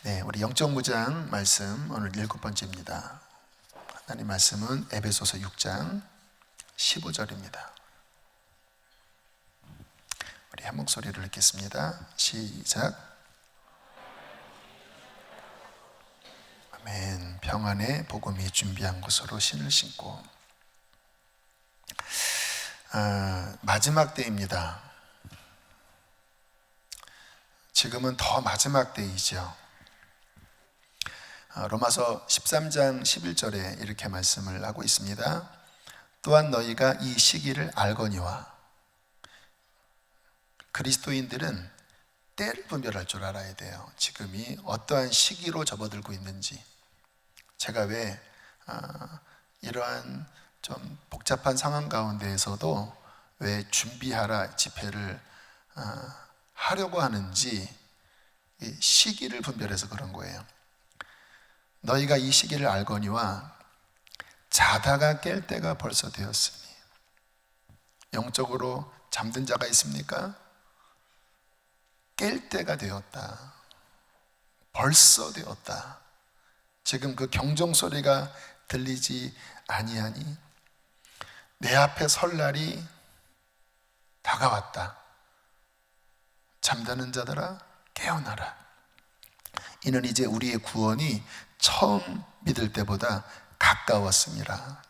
네, 우리 영적 무장 말씀 오늘 7번째입니다. 하나님 말씀은 에베소서 6장 15절입니다. 우리 한 목소리를 읽겠습니다. 시작. 아멘. 평안의 복음이 준비한 곳으로 신을 신고. 마지막 때입니다. 지금은 더 마지막 때이죠. 로마서 13장 11절에 이렇게 말씀을 하고 있습니다. 또한 너희가 이 시기를 알거니와. 그리스도인들은 때를 분별할 줄 알아야 돼요. 지금이 어떠한 시기로 접어들고 있는지. 제가 왜 이러한 좀 복잡한 상황 가운데에서도 왜 준비하라 집회를 하려고 하는지 이 시기를 분별해서 그런 거예요. 너희가 이 시기를 알거니와 자다가 깰 때가 벌써 되었으니. 영적으로 잠든 자가 있습니까? 깰 때가 되었다. 벌써 되었다. 지금 그 경종 소리가 들리지 아니하니 내 앞에 설 날이 다가왔다. 잠자는 자들아 깨어나라. 이는 이제 우리의 구원이 처음 믿을 때보다 가까웠습니다.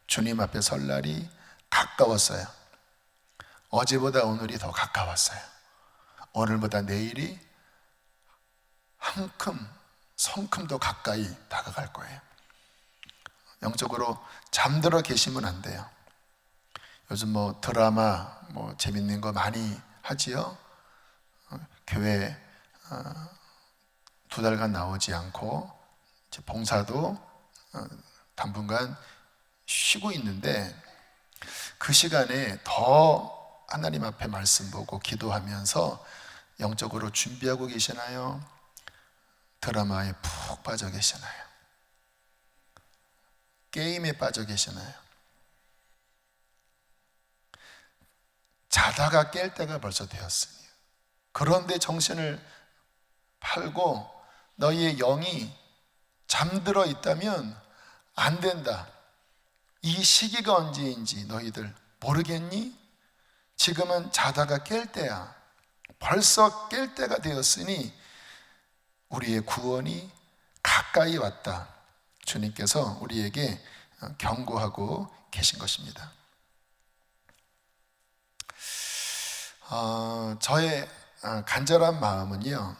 주님 앞에 설 날이 가까웠어요. 어제보다 오늘이 더 가까웠어요. 오늘보다 내일이 성큼 더 가까이 다가갈 거예요. 영적으로 잠들어 계시면 안 돼요. 요즘 드라마 재밌는 거 많이 하지요. 교회 2달간 나오지 않고 봉사도 당분간 쉬고 있는데, 그 시간에 더 하나님 앞에 말씀 보고 기도하면서 영적으로 준비하고 계시나요? 드라마에 푹 빠져 계시나요? 게임에 빠져 계시나요? 자다가 깰 때가 벌써 되었으니. 그런데 정신을 팔고 너희의 영이 잠들어 있다면 안 된다. 이 시기가 언제인지 너희들 모르겠니? 지금은 자다가 깰 때야. 벌써 깰 때가 되었으니 우리의 구원이 가까이 왔다. 주님께서 우리에게 경고하고 계신 것입니다. 저의 간절한 마음은요,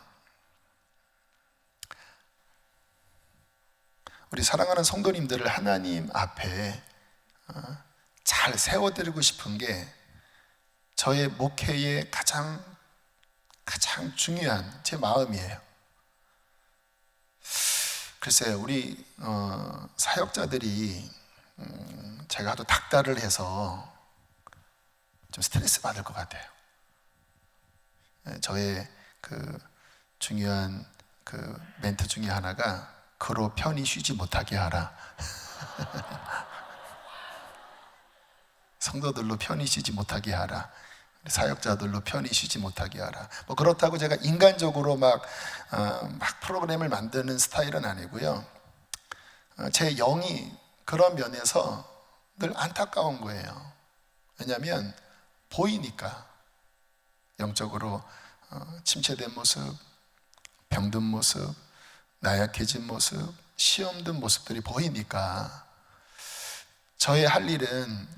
우리 사랑하는 성도님들을 하나님 앞에 잘 세워드리고 싶은 게 저의 목회의 가장 중요한 제 마음이에요. 글쎄요, 우리 사역자들이 제가 하도 닥달을 해서 좀 스트레스 받을 것 같아요. 저의 그 중요한 그 멘트 중에 하나가 그로 편히 쉬지 못하게 하라. 성도들로 편히 쉬지 못하게 하라. 사역자들로 편히 쉬지 못하게 하라. 그렇다고 제가 인간적으로 막 프로그램을 만드는 스타일은 아니고요. 제 영이 그런 면에서 늘 안타까운 거예요. 왜냐하면 보이니까. 영적으로 침체된 모습, 병든 모습, 나약해진 모습, 시험 든 모습들이 보이니까 저의 할 일은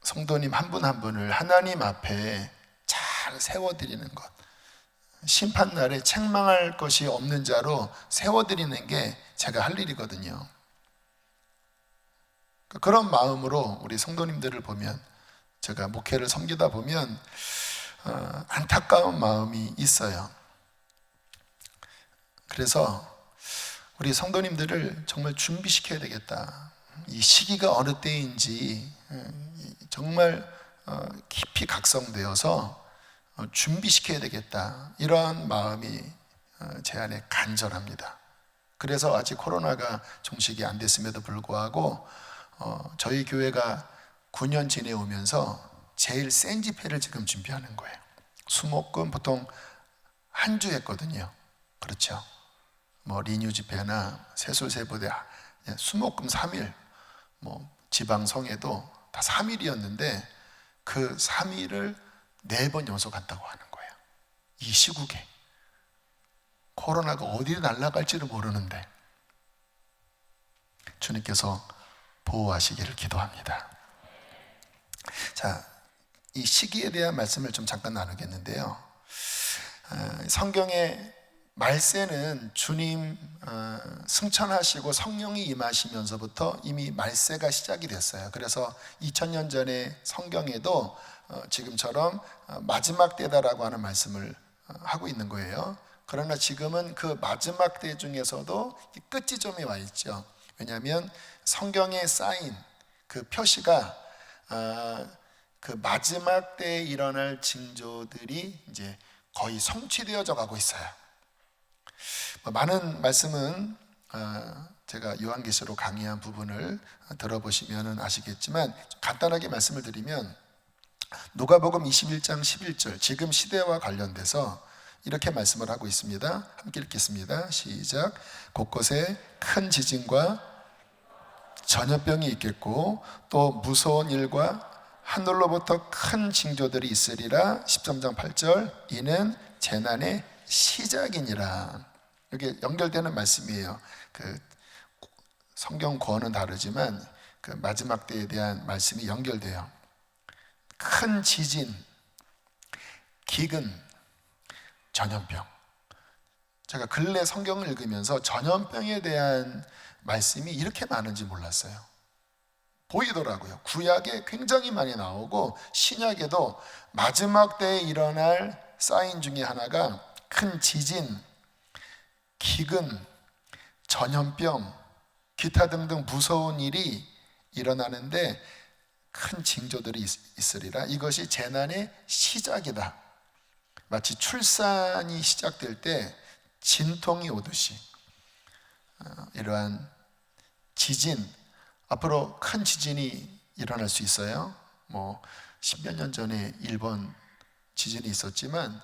성도님 한 분 한 분을 하나님 앞에 잘 세워드리는 것, 심판날에 책망할 것이 없는 자로 세워드리는 게 제가 할 일이거든요. 그런 마음으로 우리 성도님들을 보면, 제가 목회를 섬기다 보면 안타까운 마음이 있어요. 그래서 우리 성도님들을 정말 준비시켜야 되겠다. 이 시기가 어느 때인지 정말 깊이 각성되어서 준비시켜야 되겠다. 이런 마음이 제 안에 간절합니다. 그래서 아직 코로나가 종식이 안 됐음에도 불구하고 저희 교회가 9년 지내오면서 제일 센 집회를 지금 준비하는 거예요. 수목금 보통 한 주 했거든요. 그렇죠? 뭐 리뉴 집회나 세술세부대 수목금 3일, 뭐 지방성에도 다 3일이었는데 그 3일을 4번 연속한다고 하는 거예요. 이 시국에 코로나가 어디로 날아갈지를 모르는데 주님께서 보호하시기를 기도합니다. 자, 이 시기에 대한 말씀을 좀 잠깐 나누겠는데요. 성경에 말세는 주님 승천하시고 성령이 임하시면서부터 이미 말세가 시작이 됐어요. 그래서 2000년 전에 성경에도 지금처럼 마지막 때다라고 하는 말씀을 하고 있는 거예요. 그러나 지금은 그 마지막 때 중에서도 끝지점에 와 있죠. 왜냐하면 성경에 쌓인 그 표시가 그 마지막 때에 일어날 징조들이 이제 거의 성취되어져 가고 있어요. 많은 말씀은 제가 요한계시록 강의한 부분을 들어보시면 아시겠지만 간단하게 말씀을 드리면 누가복음 21장 11절 지금 시대와 관련돼서 이렇게 말씀을 하고 있습니다. 함께 읽겠습니다. 시작. 곳곳에 큰 지진과 전염병이 있겠고 또 무서운 일과 하늘로부터 큰 징조들이 있으리라. 13장 8절 이는 재난의 시작이니라. 이게 연결되는 말씀이에요. 그 성경 구어는 다르지만 그 마지막 때에 대한 말씀이 연결돼요. 큰 지진, 기근, 전염병. 제가 근래 성경을 읽으면서 전염병에 대한 말씀이 이렇게 많은지 몰랐어요. 보이더라고요. 구약에 굉장히 많이 나오고 신약에도 마지막 때에 일어날 사인 중에 하나가 큰 지진, 기근, 전염병, 기타 등등 무서운 일이 일어나는데 큰 징조들이 있으리라. 이것이 재난의 시작이다. 마치 출산이 시작될 때 진통이 오듯이 이러한 지진, 앞으로 큰 지진이 일어날 수 있어요. 뭐 10몇 년 전에 일본 지진이 있었지만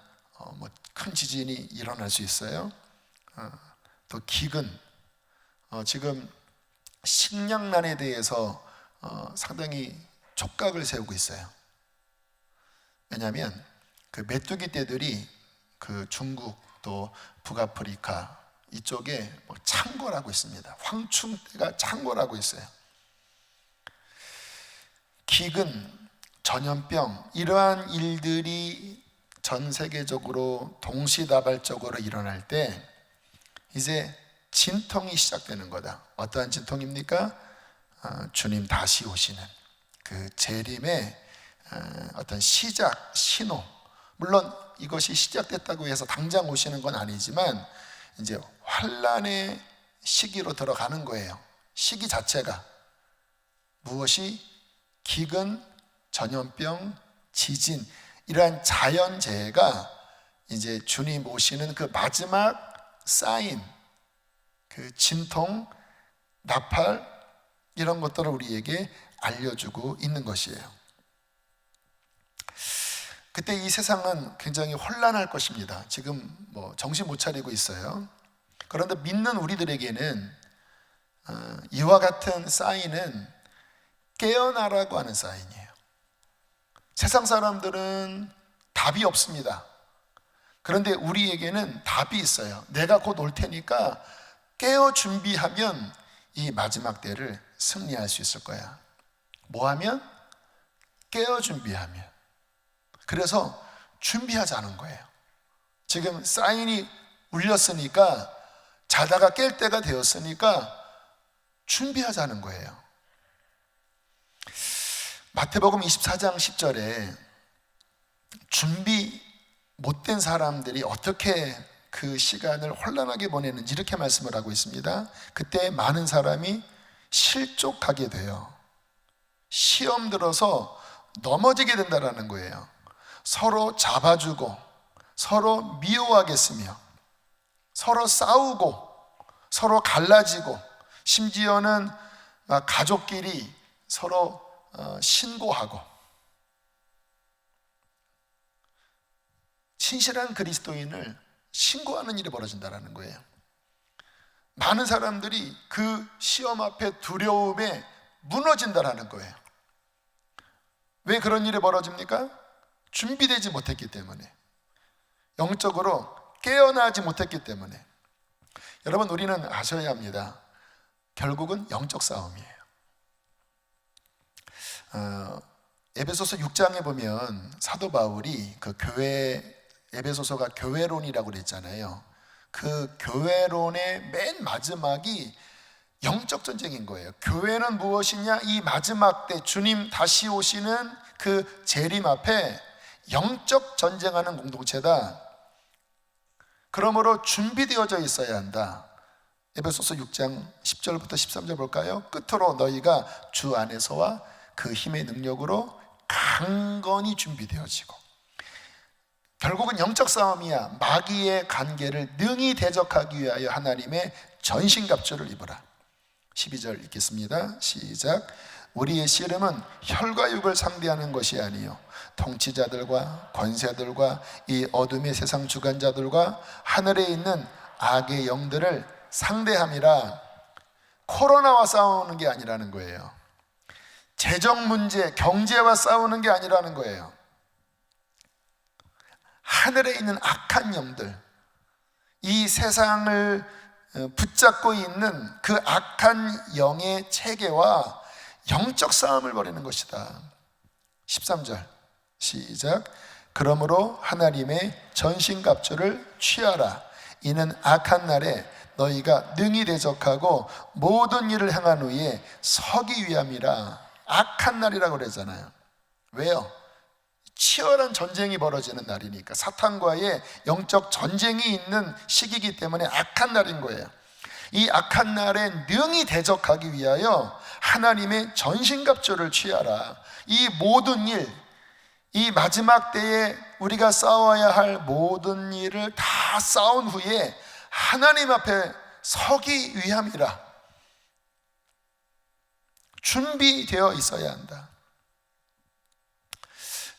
뭐 큰 지진이 일어날 수 있어요. 또 기근, 지금 식량난에 대해서 상당히 촉각을 세우고 있어요. 왜냐하면 그 메뚜기 떼들이 그 중국 또 북아프리카 이쪽에 뭐 창궐하고 있습니다. 황충대가 창궐하고 있어요. 기근, 전염병 이러한 일들이 전 세계적으로 동시다발적으로 일어날 때 이제 진통이 시작되는 거다. 어떠한 진통입니까? 주님 다시 오시는 그 재림의 어떤 시작, 신호. 물론 이것이 시작됐다고 해서 당장 오시는 건 아니지만 이제 환란의 시기로 들어가는 거예요. 시기 자체가 무엇이 기근, 전염병, 지진 이러한 자연재해가 이제 주님 오시는 그 마지막 사인, 그 진통, 나팔 이런 것들을 우리에게 알려주고 있는 것이에요. 그때 이 세상은 굉장히 혼란할 것입니다. 지금 뭐 정신 못 차리고 있어요. 그런데 믿는 우리들에게는 이와 같은 사인은 깨어나라고 하는 사인이에요. 세상 사람들은 답이 없습니다. 그런데 우리에게는 답이 있어요. 내가 곧 올 테니까 깨어 준비하면 이 마지막 때를 승리할 수 있을 거야. 뭐 하면? 깨어 준비하면. 그래서 준비하자는 거예요. 지금 사인이 울렸으니까 자다가 깰 때가 되었으니까 준비하자는 거예요. 마태복음 24장 10절에 준비 못된 사람들이 어떻게 그 시간을 혼란하게 보내는지 이렇게 말씀을 하고 있습니다. 그때 많은 사람이 실족하게 돼요. 시험 들어서 넘어지게 된다는 거예요. 서로 잡아주고 서로 미워하겠으며 서로 싸우고 서로 갈라지고 심지어는 가족끼리 서로 신고하고 신실한 그리스도인을 신고하는 일이 벌어진다는 거예요. 많은 사람들이 그 시험 앞에 두려움에 무너진다라는 거예요. 왜 그런 일이 벌어집니까? 준비되지 못했기 때문에, 영적으로 깨어나지 못했기 때문에. 여러분, 우리는 아셔야 합니다. 결국은 영적 싸움이에요. 에베소서 6장에 보면 사도 바울이 그 에베소서가 교회론이라고 그랬잖아요. 그 교회론의 맨 마지막이 영적 전쟁인 거예요. 교회는 무엇이냐? 이 마지막 때 주님 다시 오시는 그 재림 앞에 영적 전쟁하는 공동체다. 그러므로 준비되어져 있어야 한다. 에베소서 6장 10절부터 13절 볼까요? 끝으로 너희가 주 안에서와 그 힘의 능력으로 강건히 준비되어지고, 결국은 영적 싸움이야. 마귀의 관계를 능히 대적하기 위하여 하나님의 전신갑주를 입으라. 12절 읽겠습니다. 시작. 우리의 씨름은 혈과 육을 상대하는 것이 아니요 통치자들과 권세들과 이 어둠의 세상 주관자들과 하늘에 있는 악의 영들을 상대함이라. 코로나와 싸우는 게 아니라는 거예요. 재정 문제, 경제와 싸우는 게 아니라는 거예요. 하늘에 있는 악한 영들, 이 세상을 붙잡고 있는 그 악한 영의 체계와 영적 싸움을 벌이는 것이다. 13절 시작. 그러므로 하나님의 전신갑주를 취하라. 이는 악한 날에 너희가 능히 대적하고 모든 일을 행한 후에 서기 위함이라. 악한 날이라고 그러잖아요. 왜요? 치열한 전쟁이 벌어지는 날이니까, 사탄과의 영적 전쟁이 있는 시기이기 때문에 악한 날인 거예요. 이 악한 날에 능히 대적하기 위하여 하나님의 전신갑주를 취하라. 이 모든 일, 이 마지막 때에 우리가 싸워야 할 모든 일을 다 싸운 후에 하나님 앞에 서기 위함이라. 준비되어 있어야 한다.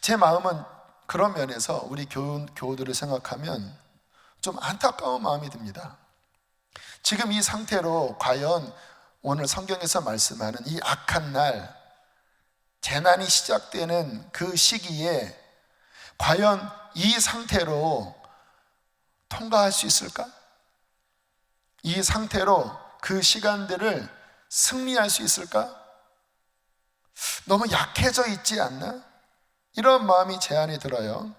제 마음은 그런 면에서 우리 교우들을 생각하면 좀 안타까운 마음이 듭니다. 지금 이 상태로 과연 오늘 성경에서 말씀하는 이 악한 날, 재난이 시작되는 그 시기에 과연 이 상태로 통과할 수 있을까? 이 상태로 그 시간들을 승리할 수 있을까? 너무 약해져 있지 않나? 이런 마음이 제 안에 들어요.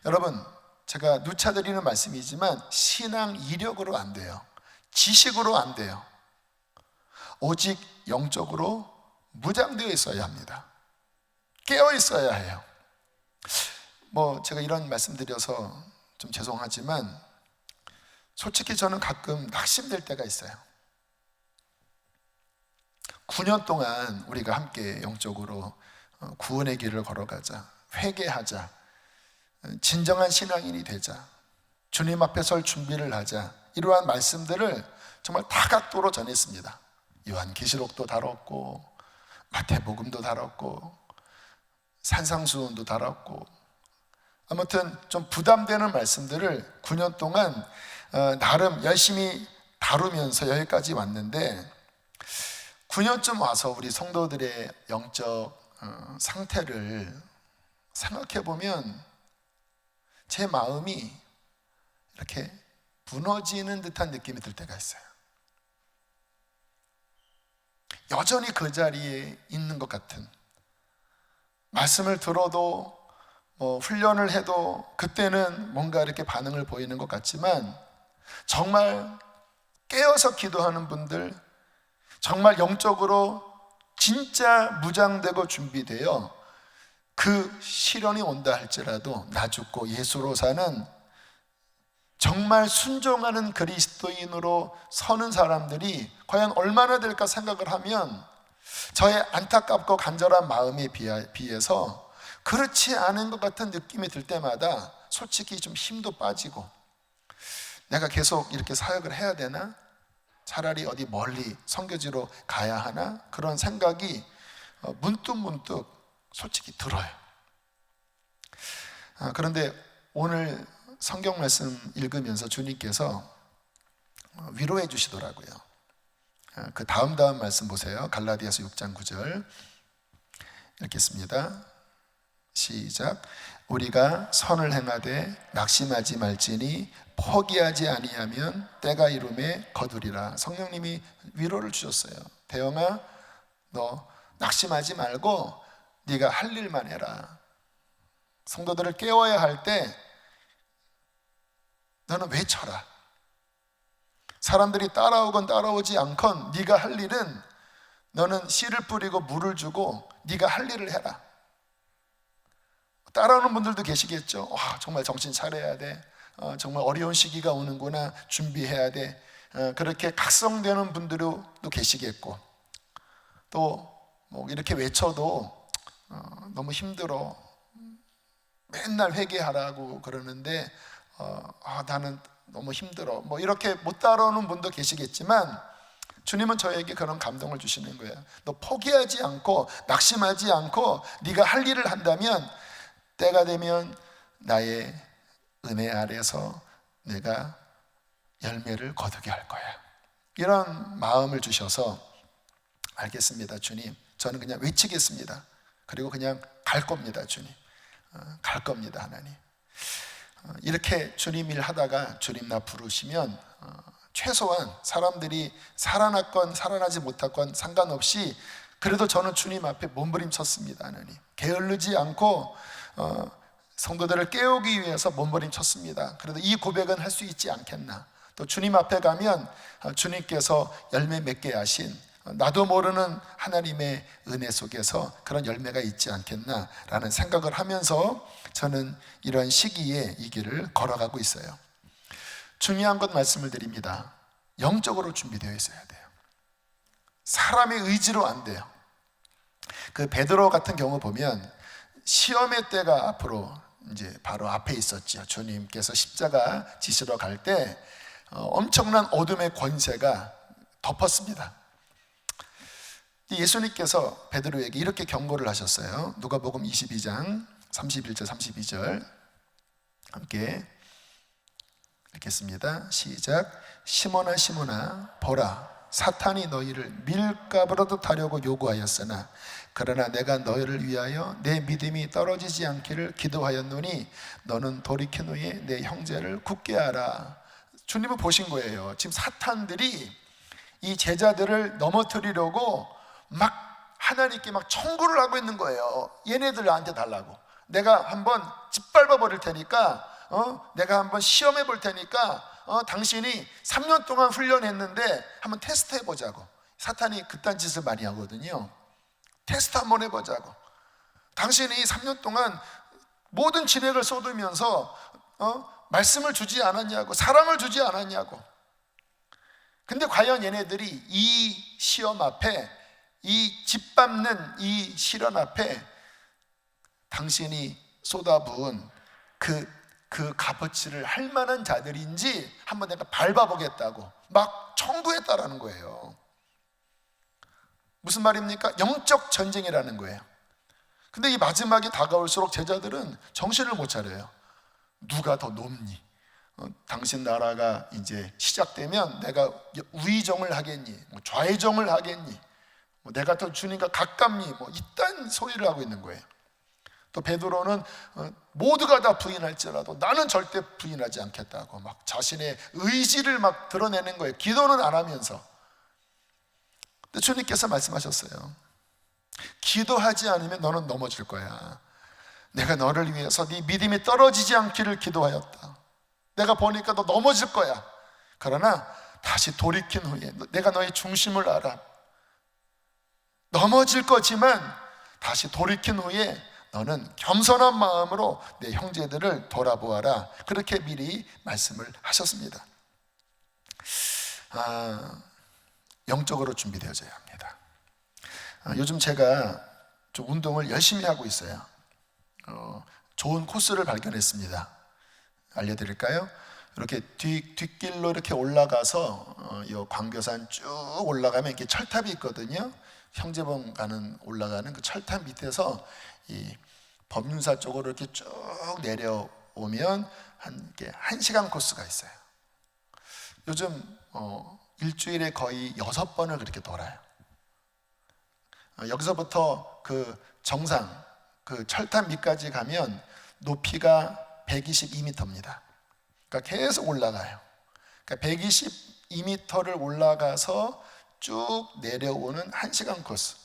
여러분, 제가 누차드리는 말씀이지만 신앙 이력으로 안 돼요. 지식으로 안 돼요. 오직 영적으로 무장되어 있어야 합니다. 깨어 있어야 해요. 제가 이런 말씀 드려서 좀 죄송하지만 솔직히 저는 가끔 낙심될 때가 있어요. 9년 동안 우리가 함께 영적으로 구원의 길을 걸어가자, 회개하자, 진정한 신앙인이 되자, 주님 앞에 설 준비를 하자, 이러한 말씀들을 정말 다각도로 전했습니다. 요한계시록도 다뤘고, 마태복음도 다뤘고, 산상수훈도 다뤘고, 아무튼 좀 부담되는 말씀들을 9년 동안 나름 열심히 다루면서 여기까지 왔는데, 9년쯤 와서 우리 성도들의 영적 상태를 생각해 보면 제 마음이 이렇게 무너지는 듯한 느낌이 들 때가 있어요. 여전히 그 자리에 있는 것 같은, 말씀을 들어도 훈련을 해도 그때는 뭔가 이렇게 반응을 보이는 것 같지만, 정말 깨어서 기도하는 분들, 정말 영적으로 진짜 무장되고 준비되어 그 시련이 온다 할지라도 나 죽고 예수로 사는 정말 순종하는 그리스도인으로 서는 사람들이 과연 얼마나 될까 생각을 하면 저의 안타깝고 간절한 마음에 비해서 그렇지 않은 것 같은 느낌이 들 때마다 솔직히 좀 힘도 빠지고, 내가 계속 이렇게 사역을 해야 되나? 차라리 어디 멀리 선교지로 가야 하나? 그런 생각이 문득문득 솔직히 들어요. 그런데 오늘 성경 말씀 읽으면서 주님께서 위로해 주시더라고요. 그 다음 말씀 보세요. 갈라디아서 6장 9절 이렇게 씁니다. 시작. 우리가 선을 행하되 낙심하지 말지니 포기하지 아니하면 때가 이름에 거두리라. 성령님이 위로를 주셨어요. 대영아, 너 낙심하지 말고 네가 할 일만 해라. 성도들을 깨워야 할 때 너는 외쳐라. 사람들이 따라오건 따라오지 않건 네가 할 일은 너는 씨를 뿌리고 물을 주고 네가 할 일을 해라. 따라오는 분들도 계시겠죠. 와, 정말 정신 차려야 돼. 정말 어려운 시기가 오는구나. 준비해야 돼. 그렇게 각성되는 분들도 계시겠고, 또 뭐 이렇게 외쳐도 너무 힘들어. 맨날 회개하라고 그러는데 나는 너무 힘들어. 뭐 이렇게 못 따라오는 분도 계시겠지만 주님은 저에게 그런 감동을 주시는 거예요. 너 포기하지 않고 낙심하지 않고 네가 할 일을 한다면 때가 되면 나의 은혜 아래서 내가 열매를 거두게 할 거야. 이런 마음을 주셔서 알겠습니다, 주님. 저는 그냥 외치겠습니다. 그리고 그냥 갈 겁니다, 주님. 갈 겁니다, 하나님. 이렇게 주님 일 하다가 주님 나 부르시면 최소한 사람들이 살아났건 살아나지 못했건 상관없이 그래도 저는 주님 앞에 몸부림쳤습니다, 하나님. 게을르지 않고 성도들을 깨우기 위해서 몸부림쳤습니다. 그래도 이 고백은 할 수 있지 않겠나. 또 주님 앞에 가면 주님께서 열매 맺게 하신 나도 모르는 하나님의 은혜 속에서 그런 열매가 있지 않겠나라는 생각을 하면서 저는 이런 시기에 이 길을 걸어가고 있어요. 중요한 것 말씀을 드립니다. 영적으로 준비되어 있어야 돼요. 사람의 의지로 안 돼요. 그 베드로 같은 경우 보면 시험의 때가 앞으로 이제 바로 앞에 있었죠. 주님께서 십자가 지시러 갈 때 엄청난 어둠의 권세가 덮었습니다. 예수님께서 베드로에게 이렇게 경고를 하셨어요. 누가복음 22장 31절 32절 함께 읽겠습니다. 시작. 시몬아 시몬아 보라, 사탄이 너희를 밀가부라도 타려고 요구하였으나 그러나 내가 너희를 위하여 내 믿음이 떨어지지 않기를 기도하였노니 너는 돌이킨 후에 내 형제를 굳게 하라. 주님은 보신 거예요. 지금 사탄들이 이 제자들을 넘어뜨리려고 막 하나님께 막 청구를 하고 있는 거예요. 얘네들 나한테 달라고. 내가 한번 짓밟아 버릴 테니까 내가 한번 시험해 볼 테니까 당신이 3년 동안 훈련했는데 한번 테스트 해보자고. 사탄이 그딴 짓을 많이 하거든요. 테스트 한번 해보자고. 당신이 3년 동안 모든 진액을 쏟으면서 말씀을 주지 않았냐고, 사랑을 주지 않았냐고. 근데 과연 얘네들이 이 시험 앞에, 이 짓밟는 이 시련 앞에 당신이 쏟아부은 그 값어치를 할 만한 자들인지 한번 내가 밟아보겠다고 막 청구했다라는 거예요. 무슨 말입니까? 영적 전쟁이라는 거예요. 근데 이 마지막이 다가올수록 제자들은 정신을 못 차려요. 누가 더 높니? 당신 나라가 이제 시작되면 내가 우의정을 하겠니? 좌의정을 하겠니? 내가 더 주님과 가깝니? 이딴 소리를 하고 있는 거예요. 또 베드로는 모두가 다 부인할지라도 나는 절대 부인하지 않겠다고 막 자신의 의지를 막 드러내는 거예요. 기도는 안 하면서. 근데 주님께서 말씀하셨어요. 기도하지 않으면 너는 넘어질 거야. 내가 너를 위해서 네 믿음이 떨어지지 않기를 기도하였다. 내가 보니까 너 넘어질 거야. 그러나 다시 돌이킨 후에 내가 너의 중심을 알아. 넘어질 거지만 다시 돌이킨 후에 너는 겸손한 마음으로 내 형제들을 돌아보아라. 그렇게 미리 말씀을 하셨습니다. 영적으로 준비되어져야 합니다. 요즘 제가 좀 운동을 열심히 하고 있어요. 좋은 코스를 발견했습니다. 알려드릴까요? 이렇게 뒷길로 이렇게 올라가서 이 광교산 쭉 올라가면 이렇게 철탑이 있거든요. 형제봉 올라가는 그 철탑 밑에서 이 법륜사 쪽으로 이렇게 쭉 내려오면 한 1시간 코스가 있어요. 요즘 일주일에 거의 6번을 그렇게 돌아요. 여기서부터 그 정상, 그 철탑 밑까지 가면 높이가 122m입니다. 그러니까 계속 올라가요. 그러니까 122m를 올라가서 쭉 내려오는 1시간 코스.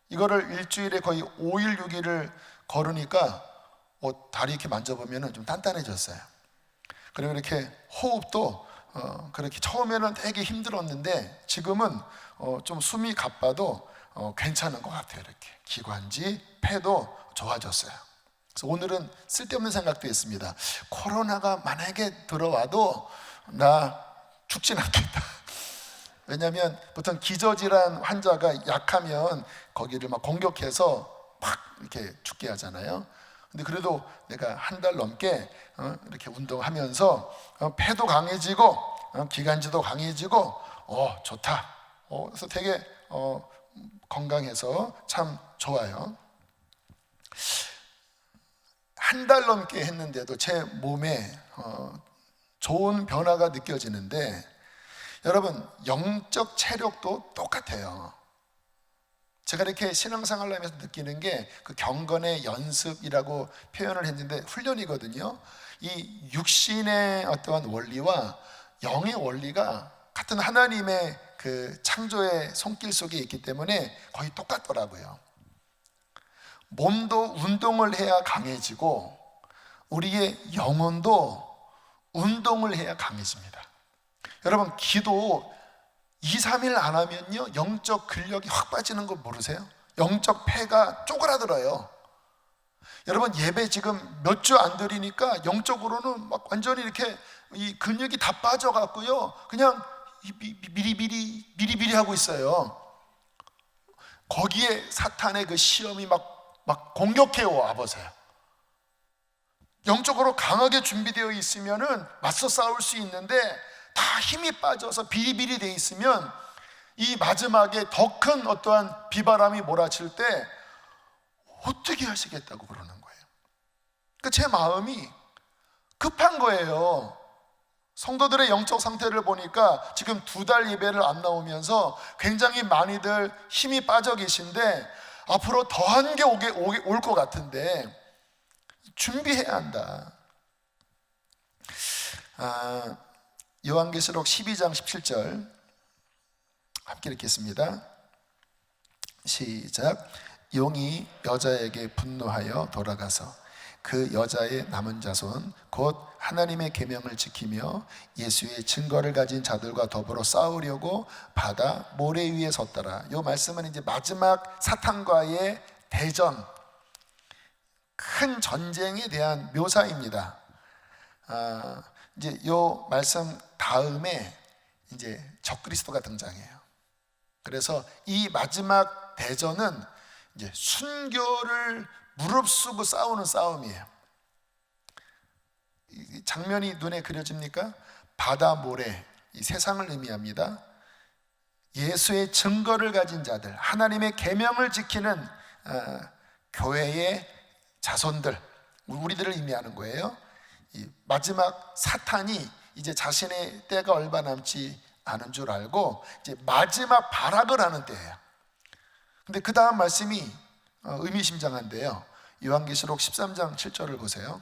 이거를 일주일에 거의 5일, 6일을 걸으니까 다리 이렇게 만져보면 좀 단단해졌어요. 그리고 이렇게 호흡도 그렇게 처음에는 되게 힘들었는데 지금은 좀 숨이 가빠도 괜찮은 것 같아요. 이렇게 기관지, 폐도 좋아졌어요. 그래서 오늘은 쓸데없는 생각도 했습니다. 코로나가 만약에 들어와도 나 죽진 않겠다. 왜냐하면 보통 기저질환 환자가 약하면 거기를 막 공격해서 막 이렇게 죽게 하잖아요. 근데 그래도 내가 한 달 넘게 이렇게 운동하면서 폐도 강해지고 기관지도 강해지고 좋다. 그래서 되게 건강해서 참 좋아요. 한 달 넘게 했는데도 제 몸에 좋은 변화가 느껴지는데, 여러분 영적 체력도 똑같아요. 제가 이렇게 신앙생활을 하면서 느끼는 게 그 경건의 연습이라고 표현을 했는데 훈련이거든요. 이 육신의 어떠한 원리와 영의 원리가 같은 하나님의 그 창조의 손길 속에 있기 때문에 거의 똑같더라고요. 몸도 운동을 해야 강해지고 우리의 영혼도 운동을 해야 강해집니다. 여러분 기도 2, 3일 안 하면요 영적 근력이 확 빠지는 거 모르세요? 영적 폐가 쪼그라들어요. 여러분 예배 지금 몇 주 안 드리니까 영적으로는 막 완전히 이렇게 이 근육이 다 빠져갖고요 그냥 미리미리 하고 있어요. 거기에 사탄의 그 시험이 막 공격해 와 보세요. 영적으로 강하게 준비되어 있으면은 맞서 싸울 수 있는데 다 힘이 빠져서 비리비리 돼 있으면 이 마지막에 더 큰 어떠한 비바람이 몰아칠 때 어떻게 하시겠다고 그러는 거예요. 그러니까 제 마음이 급한 거예요. 성도들의 영적 상태를 보니까 지금 2달 예배를 안 나오면서 굉장히 많이들 힘이 빠져 계신데 앞으로 더한 게 올 것 같은데 준비해야 한다. 요한계시록 12장 17절 함께 읽겠습니다. 시작. 용이 여자에게 분노하여 돌아가서 그 여자의 남은 자손 곧 하나님의 계명을 지키며 예수의 증거를 가진 자들과 더불어 싸우려고 바다 모래 위에 섰더라. 이 말씀은 이제 마지막 사탄과의 대전, 큰 전쟁에 대한 묘사입니다. 이제 이 말씀 다음에 이제 적그리스도가 등장해요. 그래서 이 마지막 대전은 이제 순교를 무릅쓰고 싸우는 싸움이에요. 이 장면이 눈에 그려집니까? 바다 모래, 이 세상을 의미합니다. 예수의 증거를 가진 자들, 하나님의 계명을 지키는 교회의 자손들, 우리들을 의미하는 거예요. 이 마지막 사탄이 이제 자신의 때가 얼마 남지 않은 줄 알고 이제 마지막 발악을 하는 때예요. 근데 그 다음 말씀이 의미심장한데요. 요한계시록 13장 7절을 보세요.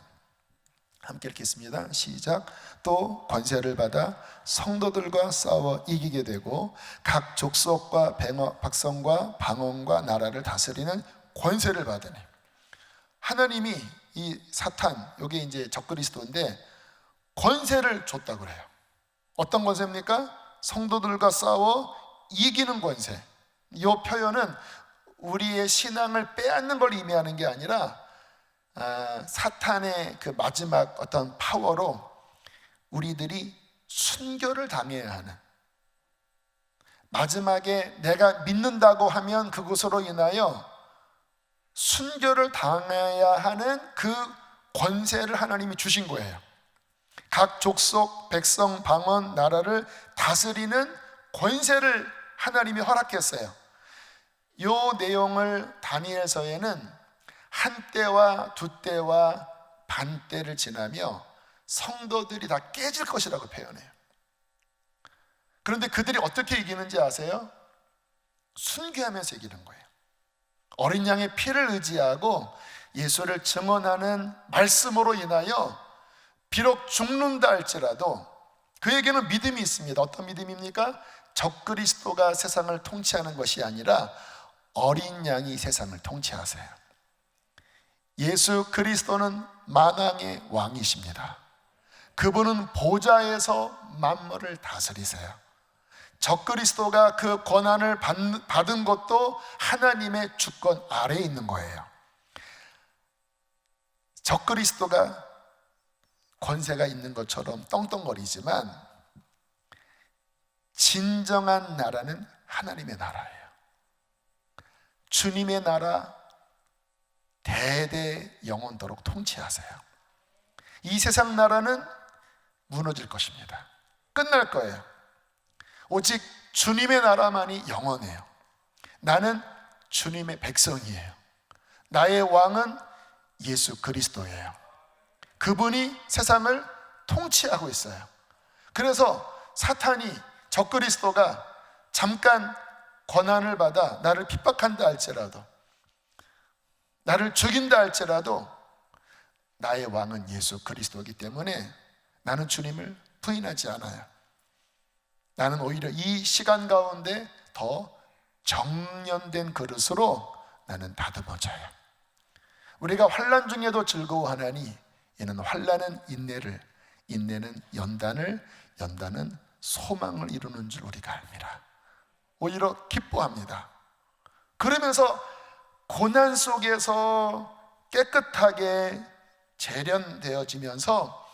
함께 읽겠습니다. 시작. 또 권세를 받아 성도들과 싸워 이기게 되고 각 족속과 백성과 방언과 나라를 다스리는 권세를 받으니. 하나님이 이 사탄, 여기 이제 적그리스도인데 권세를 줬다고 그래요. 어떤 권세입니까? 성도들과 싸워 이기는 권세. 이 표현은 우리의 신앙을 빼앗는 걸 의미하는 게 아니라 사탄의 그 마지막 어떤 파워로 우리들이 순교를 당해야 하는, 마지막에 내가 믿는다고 하면 그것으로 인하여 순교를 당해야 하는 그 권세를 하나님이 주신 거예요. 각 족속, 백성, 방언, 나라를 다스리는 권세를 하나님이 허락했어요. 이 내용을 다니엘서에는 한 때와 두 때와 반 때를 지나며 성도들이 다 깨질 것이라고 표현해요. 그런데 그들이 어떻게 이기는지 아세요? 순교하면서 이기는 거예요. 어린 양의 피를 의지하고 예수를 증언하는 말씀으로 인하여 비록 죽는다 할지라도 그에게는 믿음이 있습니다. 어떤 믿음입니까? 적그리스도가 세상을 통치하는 것이 아니라 어린 양이 세상을 통치하세요. 예수 그리스도는 만왕의 왕이십니다. 그분은 보좌에서 만물을 다스리세요. 적그리스도가 그 권한을 받은 것도 하나님의 주권 아래에 있는 거예요. 적그리스도가 권세가 있는 것처럼 떵떵거리지만 진정한 나라는 하나님의 나라예요. 주님의 나라 대대 영원토록 통치하세요. 이 세상 나라는 무너질 것입니다. 끝날 거예요. 오직 주님의 나라만이 영원해요. 나는 주님의 백성이에요. 나의 왕은 예수 그리스도예요. 그분이 세상을 통치하고 있어요. 그래서 사탄이, 적그리스도가 잠깐 권한을 받아 나를 핍박한다 할지라도, 나를 죽인다 할지라도 나의 왕은 예수 그리스도이기 때문에 나는 주님을 부인하지 않아요. 나는 오히려 이 시간 가운데 더 정련된 그릇으로 나는 다듬어져요. 우리가 환난 중에도 즐거워하나니 이는 환난은 인내를, 인내는 연단을, 연단은 소망을 이루는 줄 우리가 압니다. 오히려 기뻐합니다. 그러면서 고난 속에서 깨끗하게 재련되어지면서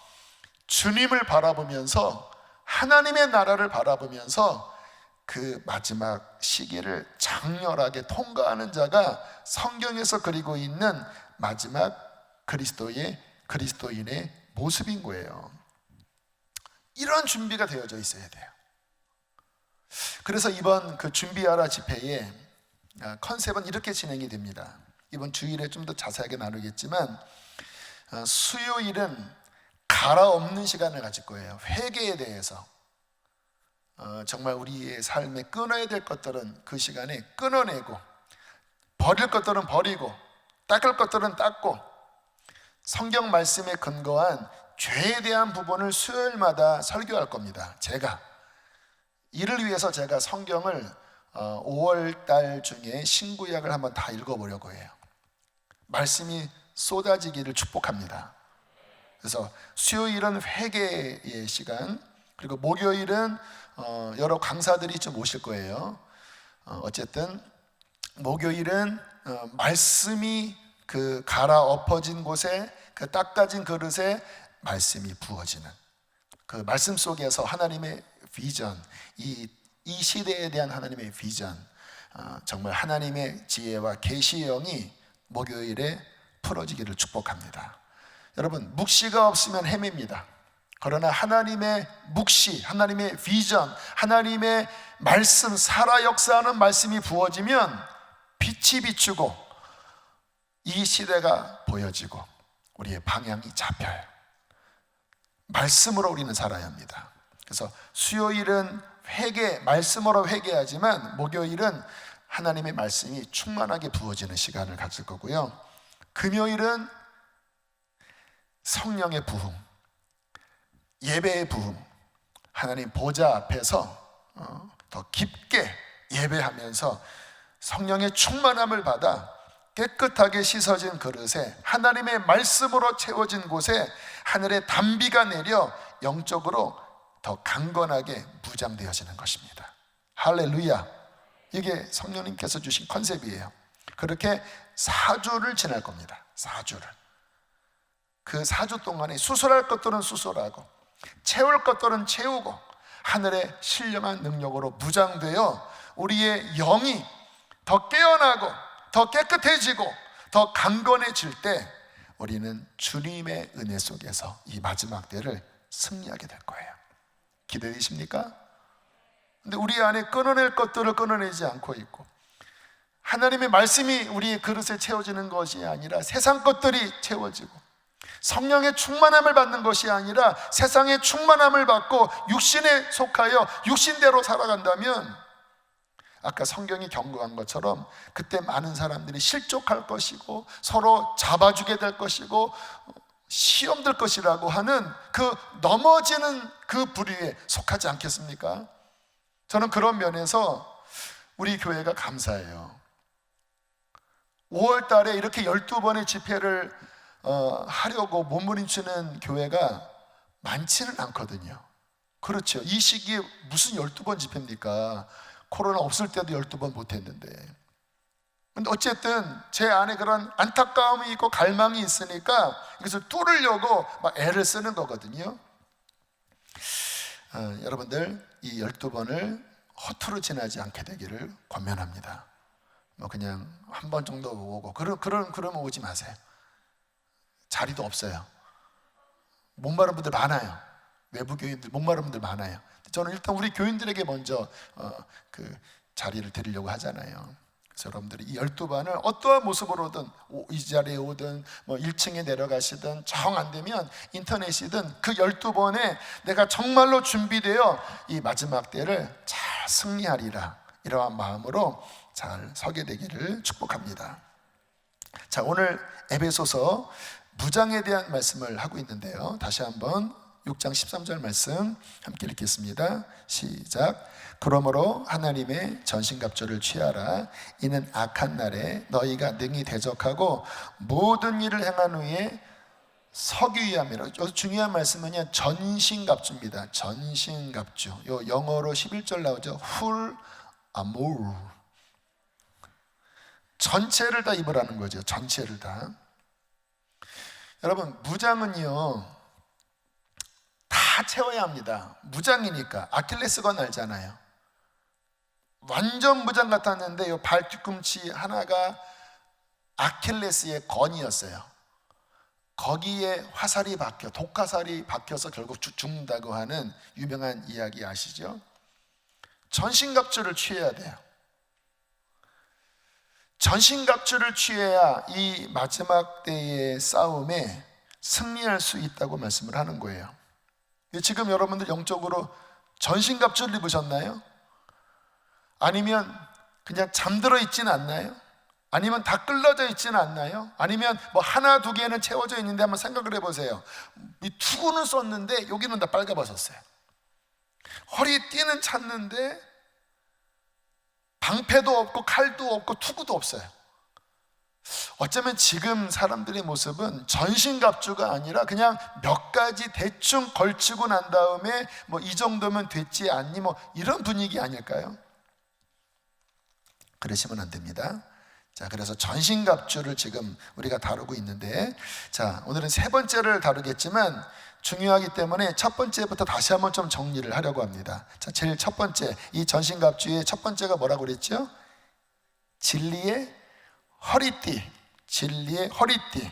주님을 바라보면서 하나님의 나라를 바라보면서 그 마지막 시기를 장렬하게 통과하는 자가 성경에서 그리고 있는 마지막 그리스도인의 모습인 거예요. 이런 준비가 되어져 있어야 돼요. 그래서 이번 그 준비하라 집회의 컨셉은 이렇게 진행이 됩니다. 이번 주일에 좀 더 자세하게 나누겠지만 수요일은 갈아엎는 시간을 가질 거예요. 회개에 대해서 정말 우리의 삶에 끊어야 될 것들은 그 시간에 끊어내고, 버릴 것들은 버리고, 닦을 것들은 닦고, 성경 말씀에 근거한 죄에 대한 부분을 수요일마다 설교할 겁니다. 이를 위해서 제가 성경을 5월 달 중에 신구약을 한번 다 읽어보려고 해요. 말씀이 쏟아지기를 축복합니다. 그래서 수요일은 회개의 시간, 그리고 목요일은 여러 강사들이 좀 오실 거예요. 어쨌든 목요일은 말씀이 그 갈아엎어진 곳에, 그 닦아진 그릇에 말씀이 부어지는, 그 말씀 속에서 하나님의 비전, 이 시대에 대한 하나님의 비전, 정말 하나님의 지혜와 계시의 영이 목요일에 풀어지기를 축복합니다. 여러분, 묵시가 없으면 헤맵니다. 그러나 하나님의 묵시, 하나님의 비전, 하나님의 말씀, 살아 역사하는 말씀이 부어지면 빛이 비추고 이 시대가 보여지고 우리의 방향이 잡혀요. 말씀으로 우리는 살아야 합니다. 그래서 수요일은 말씀으로 회개하지만 목요일은 하나님의 말씀이 충만하게 부어지는 시간을 가질 거고요. 금요일은 성령의 부흥, 예배의 부흥, 하나님 보좌 앞에서 더 깊게 예배하면서 성령의 충만함을 받아 깨끗하게 씻어진 그릇에, 하나님의 말씀으로 채워진 곳에 하늘의 단비가 내려 영적으로 더 강건하게 무장되어지는 것입니다. 할렐루야. 이게 성령님께서 주신 컨셉이에요. 그렇게 4주를 지날 겁니다. 4주를. 그 4주 동안에 수술할 것들은 수술하고, 채울 것들은 채우고, 하늘의 신령한 능력으로 무장되어 우리의 영이 더 깨어나고 더 깨끗해지고 더 강건해질 때 우리는 주님의 은혜 속에서 이 마지막 때를 승리하게 될 거예요. 기대되십니까? 근데 우리 안에 끊어낼 것들을 끊어내지 않고 있고, 하나님의 말씀이 우리의 그릇에 채워지는 것이 아니라 세상 것들이 채워지고, 성령의 충만함을 받는 것이 아니라 세상의 충만함을 받고 육신에 속하여 육신대로 살아간다면 아까 성경이 경고한 것처럼 그때 많은 사람들이 실족할 것이고 서로 잡아주게 될 것이고 시험 들 것이라고 하는 그 넘어지는 그 부류에 속하지 않겠습니까? 저는 그런 면에서 우리 교회가 감사해요. 5월 달에 이렇게 12번의 집회를 하려고 몸부림치는 교회가 많지는 않거든요. 그렇죠. 이 시기에 무슨 12번 집회입니까? 코로나 없을 때도 12번 못했는데. 근데 어쨌든 제 안에 그런 안타까움이 있고 갈망이 있으니까 이것을 뚫으려고 막 애를 쓰는 거거든요. 여러분들 이 12번을 허투루 지나지 않게 되기를 권면합니다. 뭐 그냥 한 번 정도 오고 그러면 오지 마세요. 자리도 없어요. 목마른 분들 많아요. 외부 교인들 목마른 분들 많아요. 저는 일단 우리 교인들에게 먼저 그 자리를 드리려고 하잖아요. 그래서 여러분들이 이 12반을 어떠한 모습으로든 이 자리에 오든 뭐 1층에 내려가시든 정 안 되면 인터넷이든 그 12번에 내가 정말로 준비되어 이 마지막 때를 잘 승리하리라, 이러한 마음으로 잘 서게 되기를 축복합니다. 자, 오늘 에베소서 무장에 대한 말씀을 하고 있는데요, 다시 한번 6장 13절 말씀 함께 읽겠습니다. 시작. 그러므로 하나님의 전신갑주를 취하라. 이는 악한 날에 너희가 능히 대적하고 모든 일을 행한 후에 서기 위함이라. 여기서 중요한 말씀은요, 전신갑주입니다. 전신갑주. 요 영어로 11절 나오죠. 훌 아모르. 전체를 다 입으라는 거죠. 전체를 다. 여러분, 무장은요 다 채워야 합니다. 무장이니까. 아킬레스건 알잖아요. 완전 무장 같았는데 이 발 뒤꿈치 하나가 아킬레스의 건이었어요. 거기에 화살이 박혀, 독화살이 박혀서 결국 죽는다고 하는 유명한 이야기 아시죠? 전신갑주를 취해야 돼요. 전신갑주를 취해야 이 마지막 때의 싸움에 승리할 수 있다고 말씀을 하는 거예요. 지금 여러분들 영적으로 전신갑주를 입으셨나요? 아니면 그냥 잠들어 있지는 않나요? 아니면 다 끌러져 있지는 않나요? 아니면 뭐 하나 두 개는 채워져 있는데 한번 생각을 해보세요. 이 투구는 썼는데 여기는 다 빨가벗었어요. 허리띠는 찼는데 방패도 없고 칼도 없고 투구도 없어요. 어쩌면 지금 사람들의 모습은 전신갑주가 아니라 그냥 몇 가지 대충 걸치고 난 다음에 뭐 이 정도면 됐지 않니, 뭐 이런 분위기 아닐까요? 그러시면 안 됩니다. 자, 그래서 전신갑주를 지금 우리가 다루고 있는데, 자, 오늘은 세 번째를 다루겠지만 중요하기 때문에 첫 번째부터 다시 한번 좀 정리를 하려고 합니다. 자, 제일 첫 번째, 이 전신갑주의 첫 번째가 뭐라고 그랬죠? 진리의 허리띠. 진리의 허리띠.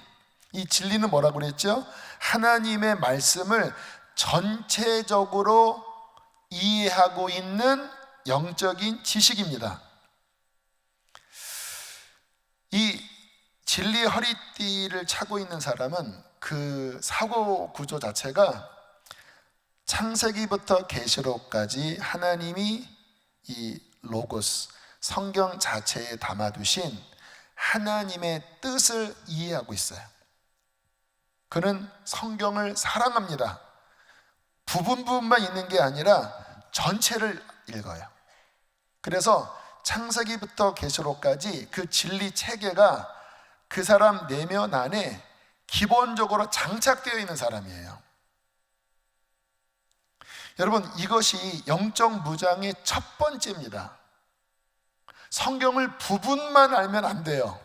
이 진리는 뭐라고 그랬죠? 하나님의 말씀을 전체적으로 이해하고 있는 영적인 지식입니다. 이 진리의 허리띠를 차고 있는 사람은 그 사고 구조 자체가 창세기부터 계시록까지 하나님이 이 로고스, 성경 자체에 담아두신 하나님의 뜻을 이해하고 있어요. 그는 성경을 사랑합니다. 부분만 있는 게 아니라 전체를 읽어요. 그래서 창세기부터 계시록까지 그 진리 체계가 그 사람 내면 안에 기본적으로 장착되어 있는 사람이에요. 여러분, 이것이 영적 무장의 첫 번째입니다. 성경을 부분만 알면 안 돼요.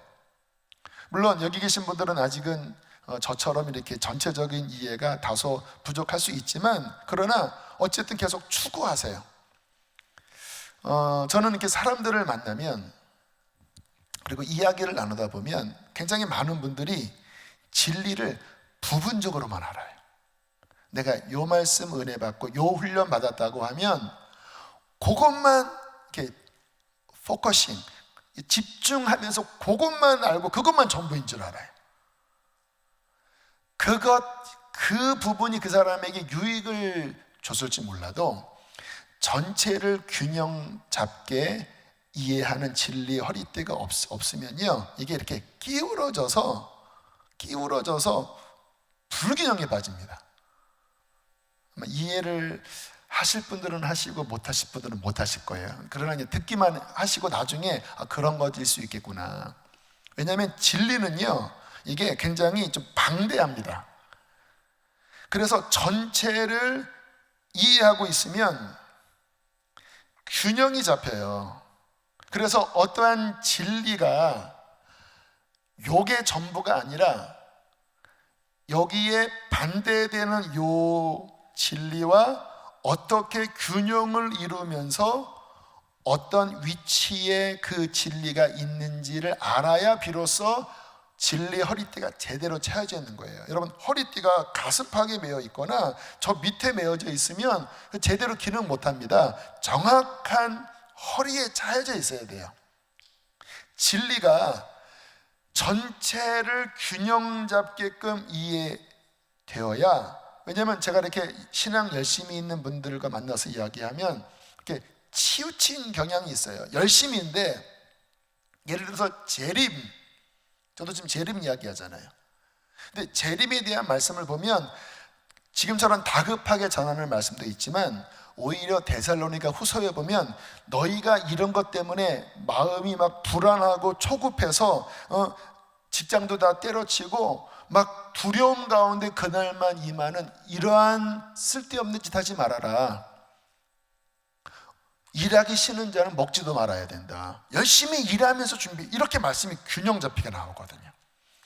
물론 여기 계신 분들은 아직은 저처럼 이렇게 전체적인 이해가 다소 부족할 수 있지만, 그러나 어쨌든 계속 추구하세요. 저는 이렇게 사람들을 만나면, 그리고 이야기를 나누다 보면 굉장히 많은 분들이 진리를 부분적으로만 알아요. 내가 요 말씀 은혜 받고 요 훈련 받았다고 하면 그것만 이렇게 포커싱, 집중하면서 그것만 알고 그것만 전부인 줄 알아요. 그 부분이 그 사람에게 유익을 줬을지 몰라도 전체를 균형 잡게 이해하는 진리의 허리띠가 없으면요, 이게 이렇게 끼우러져서 불균형에 빠집니다. 이해를 하실 분들은 하시고 못 하실 분들은 못 하실 거예요. 그러나 이제 듣기만 하시고 나중에 그런 것일 수 있겠구나. 왜냐하면 진리는요, 이게 굉장히 좀 방대합니다. 그래서 전체를 이해하고 있으면 균형이 잡혀요. 그래서 어떠한 진리가 요게 전부가 아니라 여기에 반대되는 요 진리와 어떻게 균형을 이루면서 어떤 위치에 그 진리가 있는지를 알아야 비로소 진리의 허리띠가 제대로 차여져 있는 거예요. 여러분, 허리띠가 가습하게 매어 있거나 저 밑에 매어져 있으면 제대로 기능 못 합니다. 정확한 허리에 차여져 있어야 돼요. 진리가 전체를 균형 잡게끔 이해되어야, 왜냐하면 제가 이렇게 신앙 열심히 있는 분들과 만나서 이야기하면 이렇게 치우친 경향이 있어요. 열심히인데, 예를 들어서 재림, 저도 지금 재림 이야기 하잖아요. 근데 재림에 대한 말씀을 보면 지금처럼 다급하게 전하는 말씀도 있지만, 오히려 데살로니가 후서에 보면 너희가 이런 것 때문에 마음이 막 불안하고 초급해서 직장도 다 때려치고 막 두려움 가운데 그날만 임하는 이러한 쓸데없는 짓 하지 말아라. 일하기 싫은 자는 먹지도 말아야 된다. 열심히 일하면서 이렇게 말씀이 균형 잡히게 나오거든요.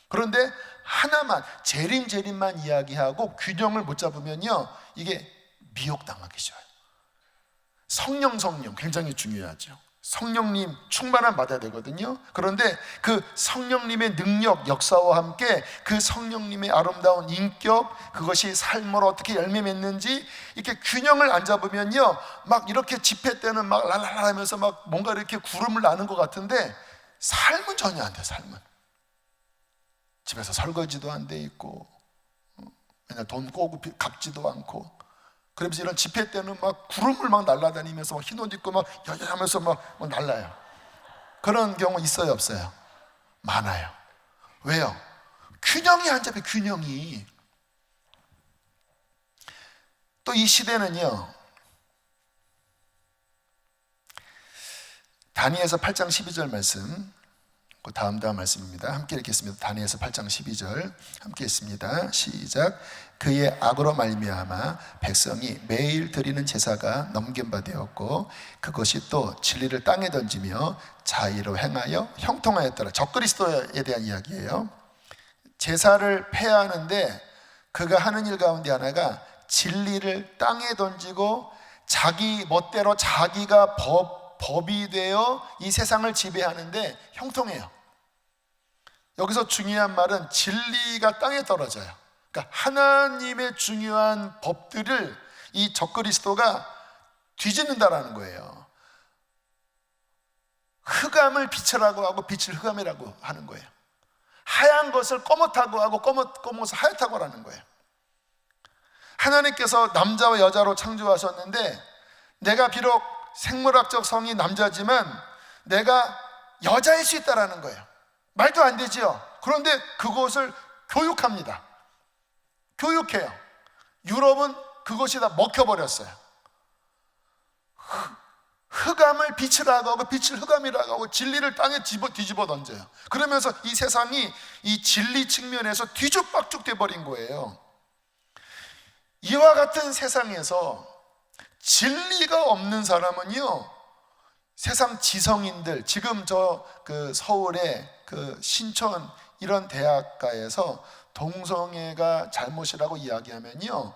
그런데 하나만 재림만 이야기하고 균형을 못 잡으면요, 이게 미혹당하기 쉬워요. 성령 굉장히 중요하죠. 성령님 충만함 받아야 되거든요. 그런데 그 성령님의 능력, 역사와 함께 그 성령님의 아름다운 인격, 그것이 삶으로 어떻게 열매 맺는지 이렇게 균형을 안 잡으면요, 막 이렇게 집회 때는 막 랄랄라 하면서 막 뭔가 이렇게 구름을 나는 것 같은데 삶은 전혀 안 돼요. 삶은 집에서 설거지도 안 돼 있고, 그냥 돈 꼬고 갚지도 않고, 그러면서 이런 집회 때는 막 구름을 막 날아다니면서 막 흰옷 입고 막 야야하면서 막 날라요. 그런 경우 있어요, 없어요? 많아요. 왜요? 균형이 안 잡혀. 균형이. 또 이 시대는요, 다니엘서 8장 12절 말씀, 그 다음 말씀입니다. 함께 읽겠습니다. 다니엘서 8장 12절 함께 읽습니다. 시작. 그의 악으로 말미암아 백성이 매일 드리는 제사가 넘긴 바 되었고 그것이 또 진리를 땅에 던지며 자의로 행하여 형통하였더라. 적그리스도에 대한 이야기예요. 제사를 폐하는데 그가 하는 일 가운데 하나가 진리를 땅에 던지고 자기 멋대로 자기가 법이 되어 이 세상을 지배하는데 형통해요. 여기서 중요한 말은 진리가 땅에 떨어져요. 그러니까 하나님의 중요한 법들을 이 적그리스도가 뒤집는다라는 거예요. 흑암을 빛이라고 하고 빛을 흑암이라고 하는 거예요. 하얀 것을 검었다고 하고 검어서 하얗다고 하는 거예요. 하나님께서 남자와 여자로 창조하셨는데 내가 비록 생물학적 성이 남자지만 내가 여자일 수 있다라는 거예요. 말도 안 되지요. 그런데 그것을 교육합니다. 교육해요. 유럽은 그것이 다 먹혀버렸어요. 흑암을 빛이라고 하고 빛을 흑암이라고 하고 진리를 땅에 뒤집어 던져요. 그러면서 이 세상이 이 진리 측면에서 뒤죽박죽 돼버린 거예요. 이와 같은 세상에서 진리가 없는 사람은요, 세상 지성인들, 지금 그 서울의 그 신촌 이런 대학가에서 동성애가 잘못이라고 이야기하면요,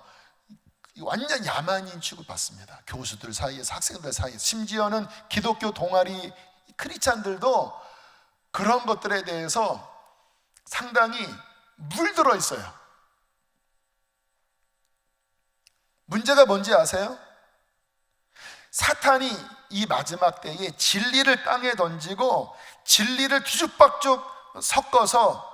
완전 야만인 취급받습니다. 교수들 사이에서, 학생들 사이에서, 심지어는 기독교 동아리 크리스찬들도 그런 것들에 대해서 상당히 물들어 있어요. 문제가 뭔지 아세요? 사탄이 이 마지막 때에 진리를 땅에 던지고 진리를 뒤죽박죽 섞어서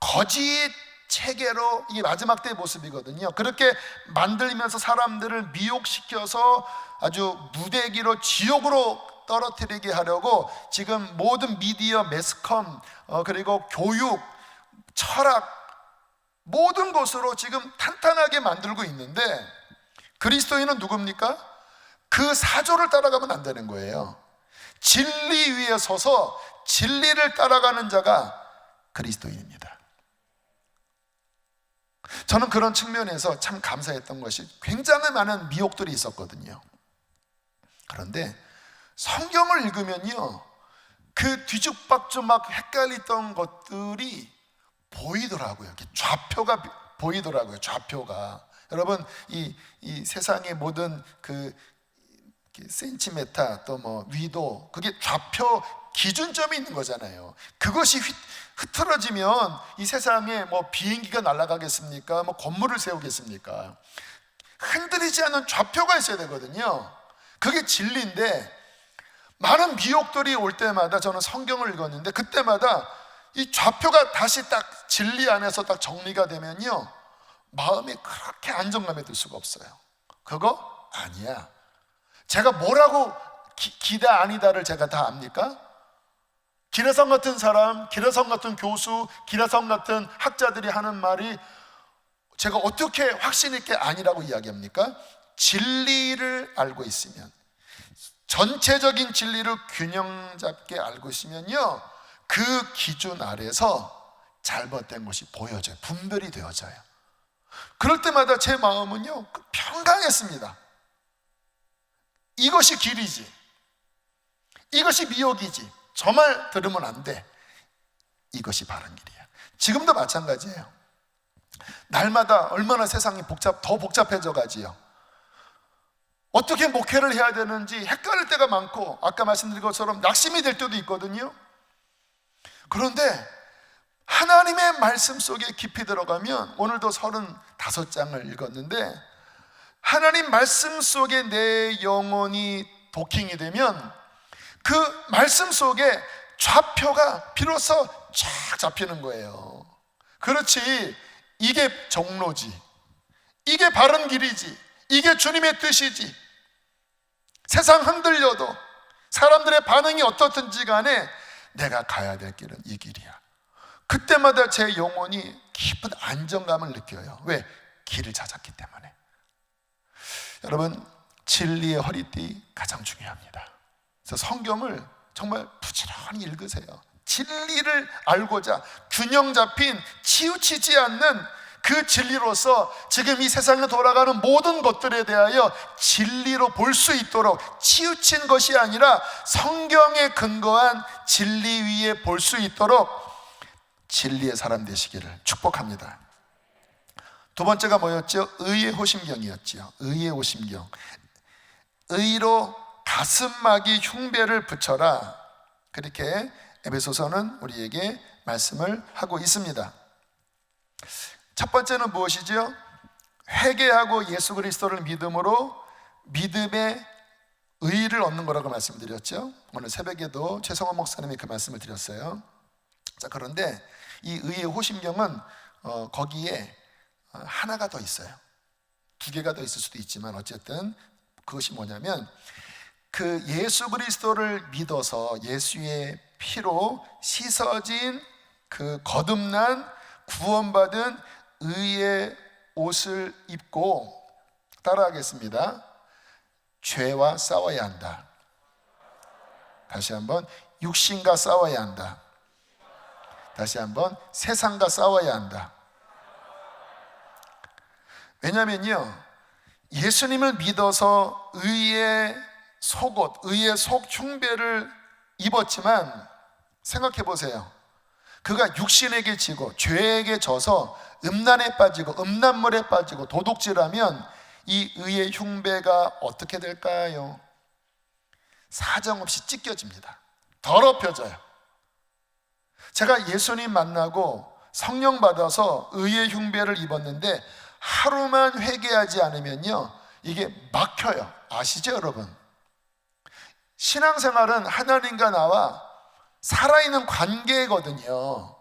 거짓 체계로, 이게 마지막 때의 모습이거든요. 그렇게 만들면서 사람들을 미혹시켜서 아주 무대기로 지옥으로 떨어뜨리게 하려고 지금 모든 미디어, 매스컴, 그리고 교육, 철학, 모든 것으로 지금 탄탄하게 만들고 있는데, 그리스도인은 누굽니까? 그 사조를 따라가면 안 되는 거예요. 진리 위에 서서 진리를 따라가는 자가 그리스도인입니다. 저는 그런 측면에서 참 감사했던 것이, 굉장히 많은 미혹들이 있었거든요. 그런데 성경을 읽으면요, 그 뒤죽박죽 막 헷갈렸던 것들이 보이더라고요. 좌표가 보이더라고요. 좌표가. 여러분, 이 세상의 모든 그 센티메타, 또 뭐 위도, 그게 좌표 기준점이 있는 거잖아요. 그것이 흐트러지면 이 세상에 뭐 비행기가 날아가겠습니까? 뭐 건물을 세우겠습니까? 흔들리지 않는 좌표가 있어야 되거든요. 그게 진리인데, 많은 미혹들이 올 때마다 저는 성경을 읽었는데, 그때마다 이 좌표가 다시 딱 진리 안에서 딱 정리가 되면요, 마음이 그렇게 안정감에 들 수가 없어요. 그거 아니야. 제가 뭐라고 기다 아니다를 제가 다 압니까? 기라성 같은 사람, 기라성 같은 교수, 기라성 같은 학자들이 하는 말이 제가 어떻게 확신 있게 아니라고 이야기합니까? 진리를 알고 있으면, 전체적인 진리를 균형 잡게 알고 있으면요, 그 기준 아래서 잘못된 것이 보여져요. 분별이 되어져요. 그럴 때마다 제 마음은요, 평강했습니다. 이것이 길이지, 이것이 미혹이지, 저 말 들으면 안 돼, 이것이 바른 길이야. 지금도 마찬가지예요. 날마다 얼마나 세상이 더 복잡해져 가지요. 어떻게 목회를 해야 되는지 헷갈릴 때가 많고, 아까 말씀드린 것처럼 낙심이 될 때도 있거든요. 그런데 하나님의 말씀 속에 깊이 들어가면, 오늘도 35장을 읽었는데, 하나님 말씀 속에 내 영혼이 도킹이 되면 그 말씀 속에 좌표가 비로소 쫙 잡히는 거예요. 그렇지, 이게 정로지, 이게 바른 길이지, 이게 주님의 뜻이지. 세상 흔들려도, 사람들의 반응이 어떻든지 간에 내가 가야 될 길은 이 길이야. 그때마다 제 영혼이 깊은 안정감을 느껴요. 왜? 길을 찾았기 때문에. 여러분, 진리의 허리띠 가장 중요합니다. 그래서 성경을 정말 부지런히 읽으세요. 진리를 알고자 균형 잡힌, 치우치지 않는 그 진리로서 지금 이 세상에 돌아가는 모든 것들에 대하여 진리로 볼 수 있도록, 치우친 것이 아니라 성경에 근거한 진리 위에 볼 수 있도록 진리의 사람 되시기를 축복합니다. 두 번째가 뭐였죠? 의의 호심경이었죠. 의의 호심경. 의로 가슴막이 흉배를 붙여라, 그렇게 에베소서는 우리에게 말씀을 하고 있습니다. 첫 번째는 무엇이죠? 회개하고 예수 그리스도를 믿음으로 믿음의 의를 얻는 거라고 말씀드렸죠. 오늘 새벽에도 최성원 목사님이 그 말씀을 드렸어요. 자, 그런데 이 의의 호심경은 거기에 하나가 더 있어요. 두 개가 더 있을 수도 있지만, 어쨌든 그것이 뭐냐면, 그 예수 그리스도를 믿어서 예수의 피로 씻어진 그 거듭난 구원받은 의의 옷을 입고, 따라하겠습니다. 죄와 싸워야 한다. 다시 한번, 육신과 싸워야 한다. 다시 한번, 세상과 싸워야 한다. 왜냐면요, 예수님을 믿어서 의의 속옷, 의의 속 흉배를 입었지만, 생각해 보세요. 그가 육신에게 지고 죄에게 져서 음란에 빠지고 음란물에 빠지고 도둑질하면 이 의의 흉배가 어떻게 될까요? 사정없이 찢겨집니다. 더럽혀져요. 제가 예수님 만나고 성령 받아서 의의 흉배를 입었는데, 하루만 회개하지 않으면요, 이게 막혀요. 아시죠, 여러분? 신앙생활은 하나님과 나와 살아있는 관계거든요.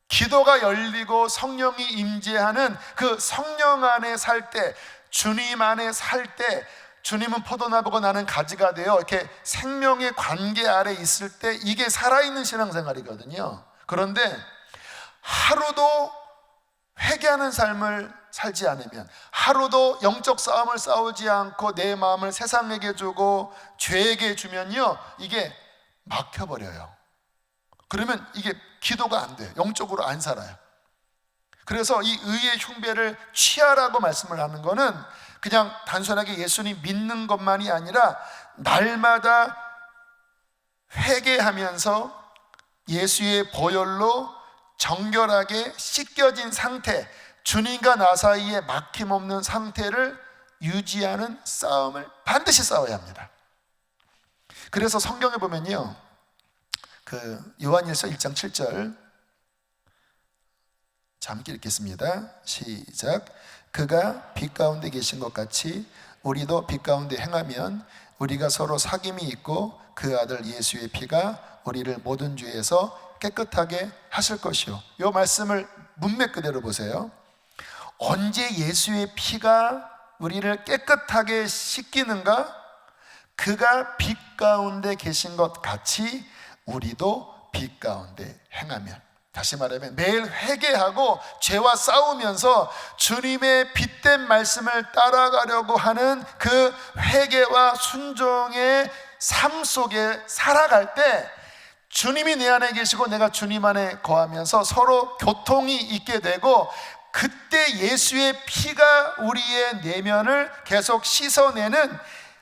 기도가 열리고 성령이 임재하는 그 성령 안에 살 때, 주님 안에 살 때, 주님은 포도나무고 나는 가지가 되어 이렇게 생명의 관계 아래 있을 때 이게 살아있는 신앙생활이거든요. 그런데 하루도 회개하는 삶을 살지 않으면, 하루도 영적 싸움을 싸우지 않고 내 마음을 세상에게 주고 죄에게 주면요, 이게 막혀버려요. 그러면 이게 기도가 안 돼요. 영적으로 안 살아요. 그래서 이 의의 흉배를 취하라고 말씀을 하는 거는 그냥 단순하게 예수님 믿는 것만이 아니라 날마다 회개하면서 예수의 보혈로 정결하게 씻겨진 상태, 주님과 나 사이에 막힘없는 상태를 유지하는 싸움을 반드시 싸워야 합니다. 그래서 성경에 보면요, 그 요한일서 1장 7절 함께 읽겠습니다. 시작. 그가 빛 가운데 계신 것 같이 우리도 빛 가운데 행하면 우리가 서로 사귐이 있고 그 아들 예수의 피가 우리를 모든 죄에서 깨끗하게 하실 것이요. 이 말씀을 문맥 그대로 보세요. 언제 예수의 피가 우리를 깨끗하게 씻기는가? 그가 빛 가운데 계신 것 같이 우리도 빛 가운데 행하면, 다시 말하면 매일 회개하고 죄와 싸우면서 주님의 빛된 말씀을 따라가려고 하는 그 회개와 순종의 삶 속에 살아갈 때 주님이 내 안에 계시고 내가 주님 안에 거하면서 서로 교통이 있게 되고, 그때 예수의 피가 우리의 내면을 계속 씻어내는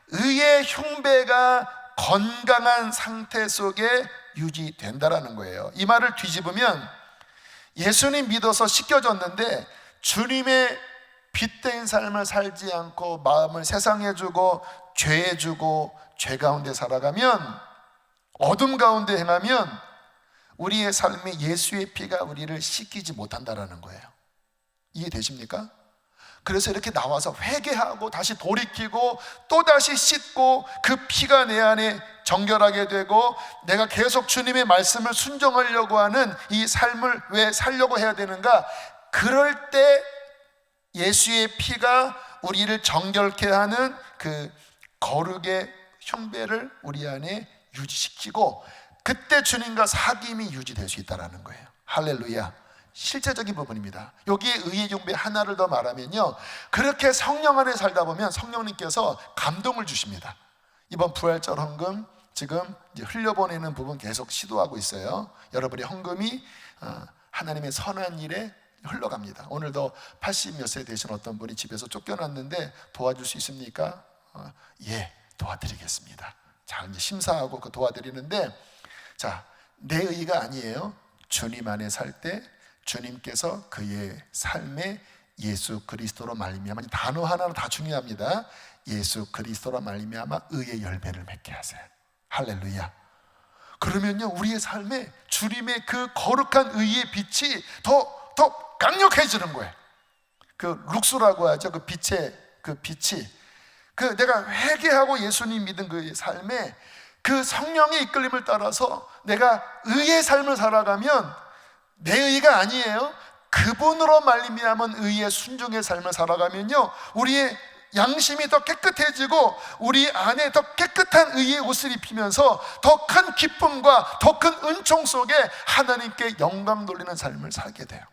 의의 흉배가 건강한 상태 속에 유지된다라는 거예요. 이 말을 뒤집으면 예수님 믿어서 씻겨졌는데 주님의 빛된 삶을 살지 않고 마음을 세상에 주고 죄에 주고 죄 가운데 살아가면, 어둠 가운데 행하면 우리의 삶에 예수의 피가 우리를 씻기지 못한다라는 거예요. 이해되십니까? 그래서 이렇게 나와서 회개하고 다시 돌이키고 또다시 씻고 그 피가 내 안에 정결하게 되고 내가 계속 주님의 말씀을 순종하려고 하는 이 삶을 왜 살려고 해야 되는가? 그럴 때 예수의 피가 우리를 정결케 하는 그 거룩의 흉배를 우리 안에 유지시키고, 그때 주님과 사귐이 유지될 수 있다는 거예요. 할렐루야. 실제적인 부분입니다. 여기에 의의 흉배 하나를 더 말하면요, 그렇게 성령 안에 살다 보면 성령님께서 감동을 주십니다. 이번 부활절 헌금 지금 이제 흘려보내는 부분 계속 시도하고 있어요. 여러분의 헌금이 하나님의 선한 일에 흘러갑니다. 오늘도 80 몇 세 되신 어떤 분이 집에서 쫓겨났는데 도와줄 수 있습니까? 예, 도와드리겠습니다. 자, 이제 심사하고 그 도와드리는데, 자, 내 의가 아니에요. 주님 안에 살 때 주님께서 그의 삶에 예수 그리스도로 말미암아, 단어 하나는 다 중요합니다. 예수 그리스도로 말미암아 의의 열매를 맺게 하세요. 할렐루야. 그러면요, 우리의 삶에 주님의 그 거룩한 의의 빛이 더 강력해지는 거예요. 그 룩스라고 하죠. 그 빛의 그 빛이, 그 내가 회개하고 예수님 믿은 그 삶에 그 성령의 이끌림을 따라서 내가 의의 삶을 살아가면 내 의가 아니에요. 그분으로 말미암은 의의 순종의 삶을 살아가면요, 우리의 양심이 더 깨끗해지고 우리 안에 더 깨끗한 의의 옷을 입히면서 더 큰 기쁨과 더 큰 은총 속에 하나님께 영광 돌리는 삶을 살게 돼요.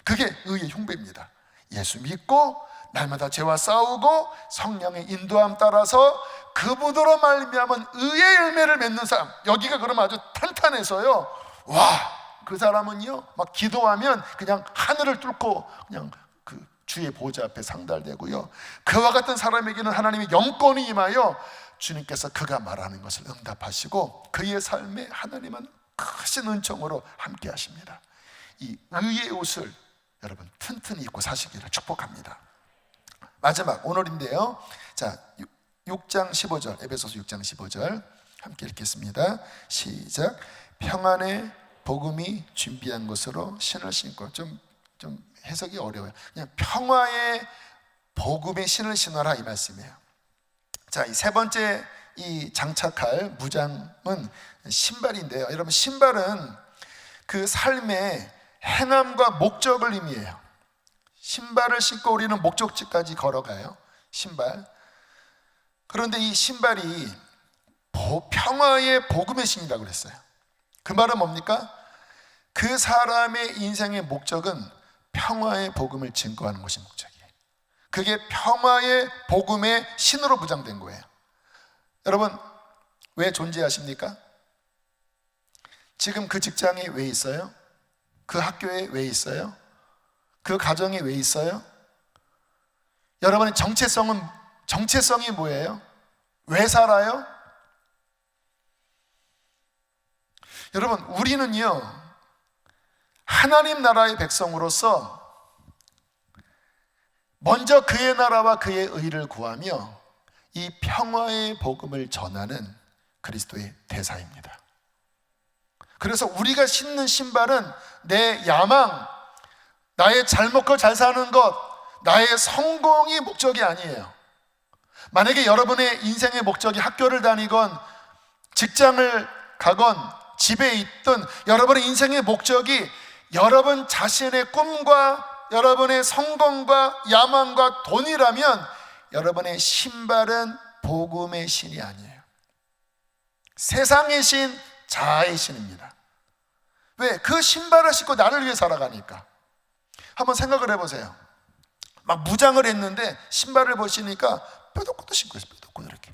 그게 의의 흉배입니다. 예수 믿고 날마다 죄와 싸우고 성령의 인도함 따라서 그분으로 말미암은 의의 열매를 맺는 사람, 여기가 그러면 아주 탄탄해서요, 와, 그 사람은요 막 기도하면 그냥 하늘을 뚫고 그냥 그 주의 보좌 앞에 상달되고요, 그와 같은 사람에게는 하나님의 영권이 임하여 주님께서 그가 말하는 것을 응답하시고 그의 삶에 하나님은 크신 은총으로 함께 하십니다. 이 의의 옷을 여러분 튼튼히 입고 사시기를 축복합니다. 마지막 오늘인데요, 자 6장 15절, 에베소서 6장 15절 함께 읽겠습니다. 시작. 평안의 복음이 준비한 것으로 신을 신고, 좀 해석이 어려워요. 그냥 평화의 복음의 신을 신어라, 이 말씀이에요. 자, 이 세 번째 이 장착할 무장은 신발인데요, 여러분 신발은 그 삶에 행함과 목적을 의미해요. 신발을 신고 우리는 목적지까지 걸어가요. 신발. 그런데 이 신발이 평화의 복음의 신이라고 그랬어요. 그 말은 뭡니까? 그 사람의 인생의 목적은 평화의 복음을 증거하는 것이 목적이에요. 그게 평화의 복음의 신으로 무장된 거예요. 여러분, 왜 존재하십니까? 지금 그 직장에 왜 있어요? 그 학교에 왜 있어요? 그 가정에 왜 있어요? 여러분의 정체성이 뭐예요? 왜 살아요? 여러분, 우리는요, 하나님 나라의 백성으로서 먼저 그의 나라와 그의 의를 구하며 이 평화의 복음을 전하는 그리스도의 대사입니다. 그래서 우리가 신는 신발은 내 야망, 나의 잘 먹고 잘 사는 것, 나의 성공이 목적이 아니에요. 만약에 여러분의 인생의 목적이 학교를 다니건 직장을 가건 집에 있든 여러분의 인생의 목적이 여러분 자신의 꿈과 여러분의 성공과 야망과 돈이라면 여러분의 신발은 복음의 신이 아니에요. 세상의 신, 자아의 신입니다. 왜? 그 신발을 신고 나를 위해 살아가니까. 한번 생각을 해보세요. 막 무장을 했는데 신발을 보시니까 뼈독구도 신고 있어요. 뼈독구 이렇게.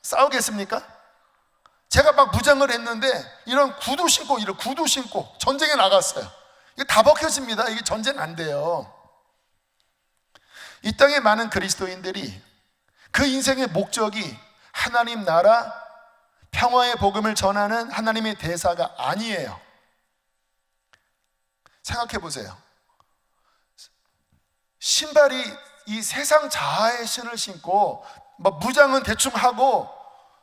싸우겠습니까? 제가 막 무장을 했는데 이런 구두 신고 전쟁에 나갔어요. 이게 다 벗겨집니다. 이게 전쟁 안 돼요. 이 땅에 많은 그리스도인들이 그 인생의 목적이 하나님 나라, 평화의 복음을 전하는 하나님의 대사가 아니에요. 생각해 보세요. 신발이 이 세상 자아의 신을 신고 막 무장은 대충 하고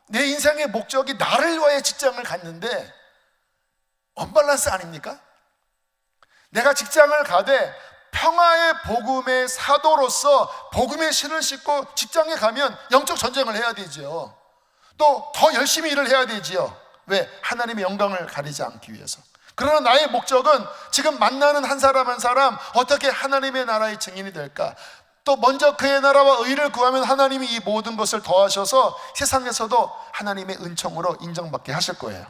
내 인생의 목적이 나를 위하여 직장을 갔는데 언밸런스 아닙니까? 내가 직장을 가되 평화의 복음의 사도로서 복음의 신을 신고 직장에 가면 영적 전쟁을 해야 되죠. 또 더 열심히 일을 해야 되지요. 왜? 하나님의 영광을 가리지 않기 위해서. 그러나 나의 목적은 지금 만나는 한 사람 한 사람 어떻게 하나님의 나라의 증인이 될까? 또 먼저 그의 나라와 의를 구하면 하나님이 이 모든 것을 더하셔서 세상에서도 하나님의 은총으로 인정받게 하실 거예요.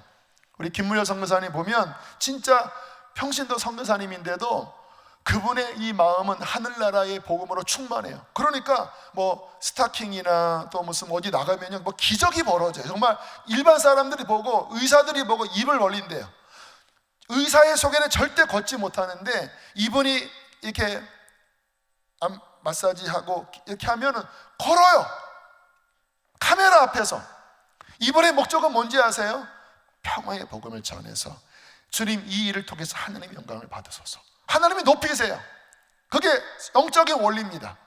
우리 김무열 선교사님 보면 진짜 평신도 선교사님인데도 그분의 이 마음은 하늘나라의 복음으로 충만해요. 그러니까 뭐 스타킹이나 또 무슨 어디 나가면 뭐 기적이 벌어져요. 정말 일반 사람들이 보고 의사들이 보고 입을 벌린대요. 의사의 속에는 절대 걷지 못하는데 이분이 이렇게 마사지하고 이렇게 하면은 걸어요. 카메라 앞에서. 이분의 목적은 뭔지 아세요? 평화의 복음을 전해서 주님 이 일을 통해서 하나님의 영광을 받으소서. 하나님이 높이세요. 그게 영적인 원리입니다.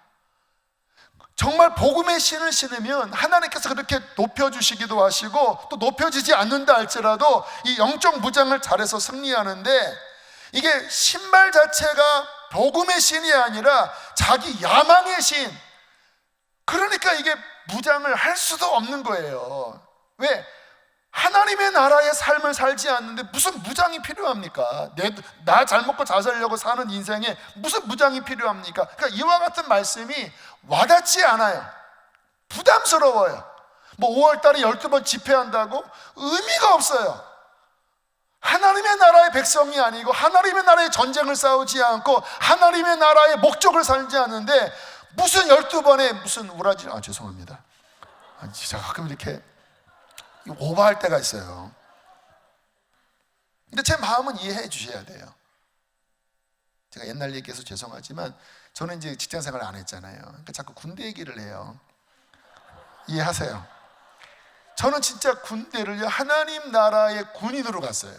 정말 복음의 신을 신으면 하나님께서 그렇게 높여주시기도 하시고 또 높여지지 않는다 할지라도 이 영적 무장을 잘해서 승리하는데 이게 신발 자체가 복음의 신이 아니라 자기 야망의 신. 그러니까 이게 무장을 할 수도 없는 거예요. 왜? 하나님의 나라의 삶을 살지 않는데 무슨 무장이 필요합니까? 나 잘 먹고 잘 살려고 사는 인생에 무슨 무장이 필요합니까? 그러니까 이와 같은 말씀이 와닿지 않아요. 부담스러워요. 뭐 5월달에 12번 집회한다고 의미가 없어요. 하나님의 나라의 백성이 아니고 하나님의 나라의 전쟁을 싸우지 않고 하나님의 나라의 목적을 살지 않는데 무슨 12번에 무슨 우라지 죄송합니다. 진짜 가끔 이렇게 오버할 때가 있어요. 근데 제 마음은 이해해 주셔야 돼요. 제가 옛날 얘기해서 죄송하지만 저는 이제 직장 생활을 안 했잖아요. 그러니까 자꾸 군대 얘기를 해요. 이해하세요? 저는 진짜 군대를 하나님 나라의 군인으로 갔어요.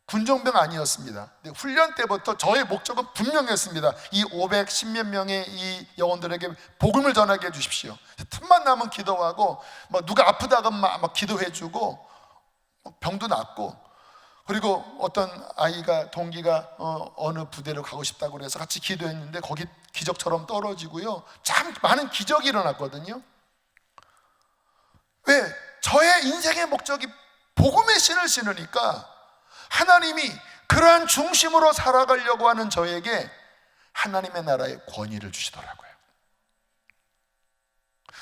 군종병 아니었습니다. 근데 훈련 때부터 저의 목적은 분명했습니다. 이 510몇 명의 이 영혼들에게 복음을 전하게 해주십시오. 틈만 나면 기도하고 막 누가 아프다가 막 기도해주고 병도 낫고 그리고 어떤 아이가 동기가 어느 부대로 가고 싶다고 해서 같이 기도했는데 거기 기적처럼 떨어지고요. 참 많은 기적이 일어났거든요. 왜? 저의 인생의 목적이 복음의 신을 신으니까 하나님이 그러한 중심으로 살아가려고 하는 저에게 하나님의 나라의 권위를 주시더라고요.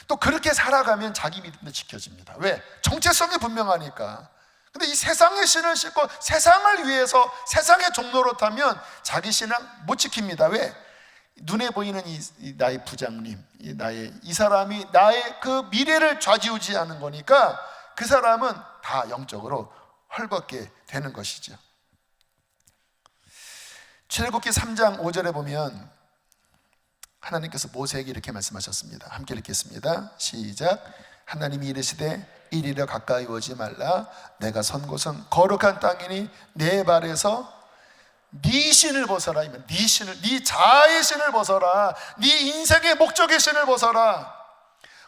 또 그렇게 살아가면 자기 믿음도 지켜집니다. 왜? 정체성이 분명하니까. 근데 이 세상의 신을 신고 세상을 위해서 세상의 종로로 타면 자기 신앙 못 지킵니다. 왜? 눈에 보이는 이 나의 부장님, 이 사람이 나의 그 미래를 좌지우지하는 거니까 그 사람은 다 영적으로 헐벗게 되는 것이죠. 출애굽기 3장 5절에 보면 하나님께서 모세에게 이렇게 말씀하셨습니다. 함께 읽겠습니다. 시작. 하나님이 이르시되 이리로 가까이 오지 말라. 내가 선 곳은 거룩한 땅이니 내 발에서 네 신을 벗어라. 네 신을, 네 자아의 신을 벗어라. 네 인생의 목적의 신을 벗어라.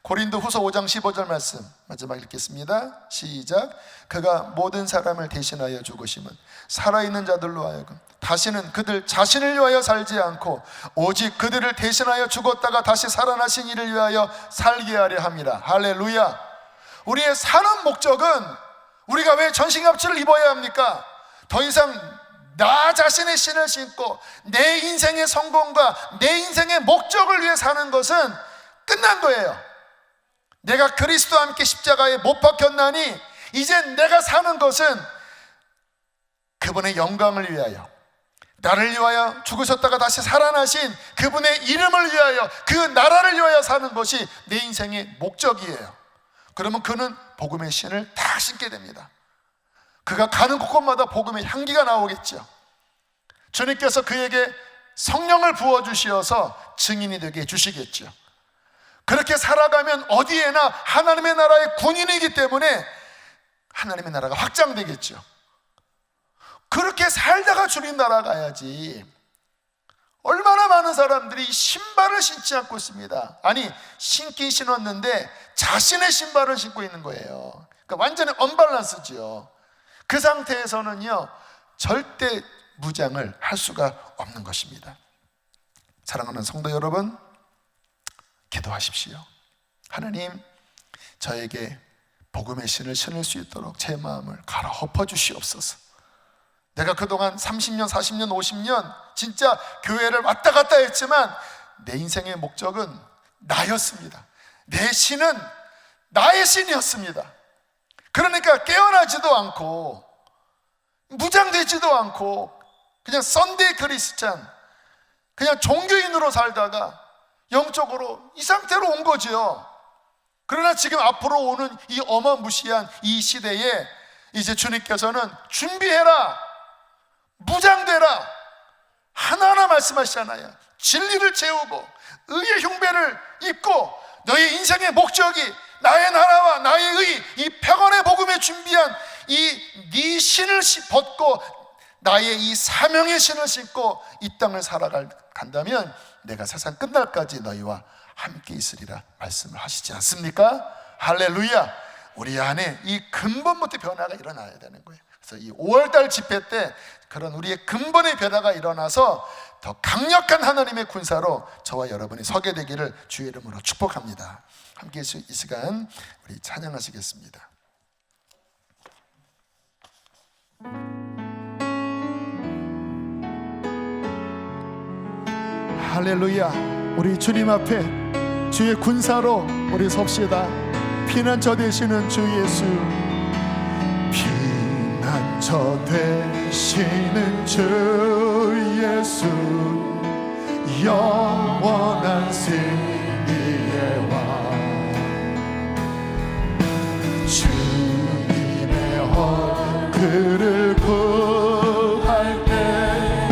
고린도 후서 5장 15절 말씀 마지막 읽겠습니다. 시작. 그가 모든 사람을 대신하여 죽으심은 살아있는 자들로 하여금 다시는 그들 자신을 위하여 살지 않고 오직 그들을 대신하여 죽었다가 다시 살아나신 이를 위하여 살게 하려 함이라. 할렐루야. 우리의 사는 목적은, 우리가 왜 전신갑주를 입어야 합니까? 더 이상 나 자신의 신을 신고 내 인생의 성공과 내 인생의 목적을 위해 사는 것은 끝난 거예요. 내가 그리스도와 함께 십자가에 못 박혔나니 이제 내가 사는 것은 그분의 영광을 위하여, 나를 위하여 죽으셨다가 다시 살아나신 그분의 이름을 위하여, 그 나라를 위하여 사는 것이 내 인생의 목적이에요. 그러면 그는 복음의 신을 다 신게 됩니다. 그가 가는 곳곳마다 복음의 향기가 나오겠죠. 주님께서 그에게 성령을 부어주시어서 증인이 되게 해주시겠죠. 그렇게 살아가면 어디에나 하나님의 나라의 군인이기 때문에 하나님의 나라가 확장되겠죠. 그렇게 살다가 주님 나라 가야지. 얼마나 많은 사람들이 신발을 신지 않고 있습니다. 아니, 신긴 신었는데 자신의 신발을 신고 있는 거예요. 그러니까 완전히 언밸런스죠. 그 상태에서는요 절대 무장을 할 수가 없는 것입니다. 사랑하는 성도 여러분, 기도하십시오. 하나님, 저에게 복음의 신을 신을 수 있도록 제 마음을 갈아엎어 주시옵소서. 내가 그동안 30년, 40년, 50년 진짜 교회를 왔다 갔다 했지만 내 인생의 목적은 나였습니다. 내 신은 나의 신이었습니다. 그러니까 깨어나지도 않고 무장되지도 않고 그냥 썬데이 크리스찬, 그냥 종교인으로 살다가 영적으로 이 상태로 온 거죠. 그러나 지금 앞으로 오는 이 어마무시한 이 시대에 이제 주님께서는 준비해라, 무장되라, 하나하나 말씀하시잖아요. 진리를 채우고 의의 흉배를 입고 너의 인생의 목적이 나의 나라와 나의 의, 이 평안의 복음에 준비한 이 네 신을 벗고 나의 이 사명의 신을 신고 이 땅을 살아간다면 내가 세상 끝날까지 너희와 함께 있으리라 말씀을 하시지 않습니까? 할렐루야. 우리 안에 이 근본부터 변화가 일어나야 되는 거예요. 그래서 이 5월달 집회 때 그런 우리의 근본의 변화가 일어나서 더 강력한 하나님의 군사로 저와 여러분이 서게 되기를 주의 이름으로 축복합니다. 함께 이 시간 우리 찬양하시겠습니다. 할렐루야. 우리 주님 앞에 주의 군사로 우리 섭시다. 피난처 되시는 주 예수, 피난처 되시는 주 예수, 영원한 승리의 왕, 주님의 얼굴을 구할 때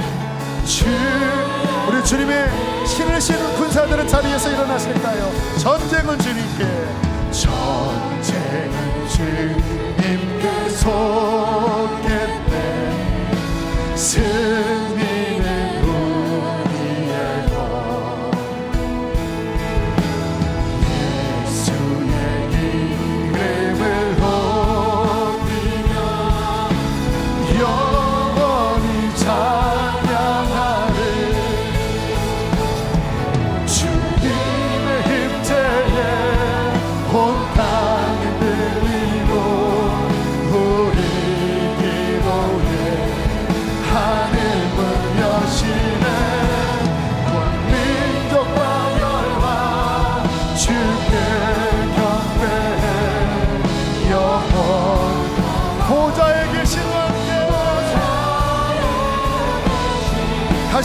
우리 주님의 신을 신은 군사들은 자리에서 일어나실까요? 전쟁은 주님께, 전쟁은 주님께 속했네, 승리는 우리의 것, 예수의 이름을 높이며 영원히 찬양하리. 주님의 힘태에 온 땅이 들리고 우리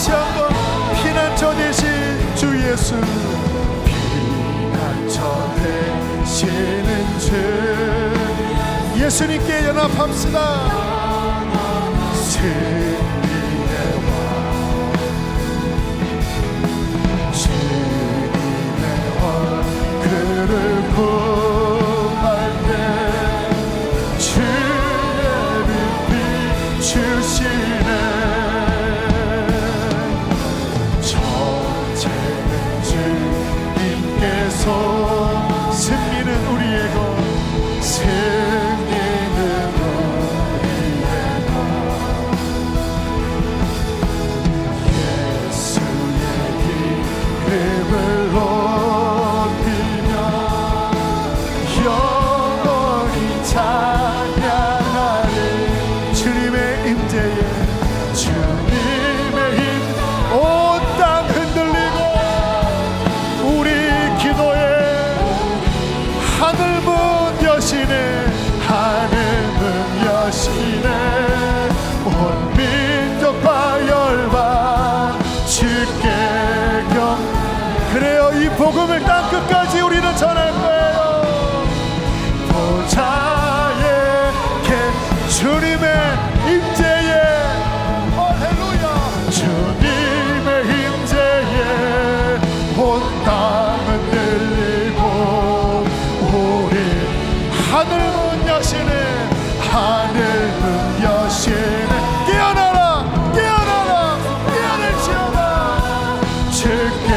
다시 한번 피난처 되신 주 예수, 피난처 되시는 주 예수님께 연합합시다. 승리의 왕, 주님의 왕, 그를 구할 때 주의 빛 비추시네. 전쟁은 주님께서, 승리는 우리의 것, 승리는 우리의 것. 예수의 이름을 높이며 영원히 찬양하리. 주님의 임재에, 주님의 힘, 온 땅 흔들리고 우리 기도에 하늘 문 여시네, 하늘 문 여시네. 온 민족과 열방 주께 그래요. 이 복음을 땅 끝까지 우리는 전할 거예요. 보좌에 주님의 임재에, 할렐루야. 주님의 임재에 온 땅은 들리고 우리 하늘 문 여시네, 하늘 문 여시네. 깨어나라, 깨어나라, 깨어날지어다. 주께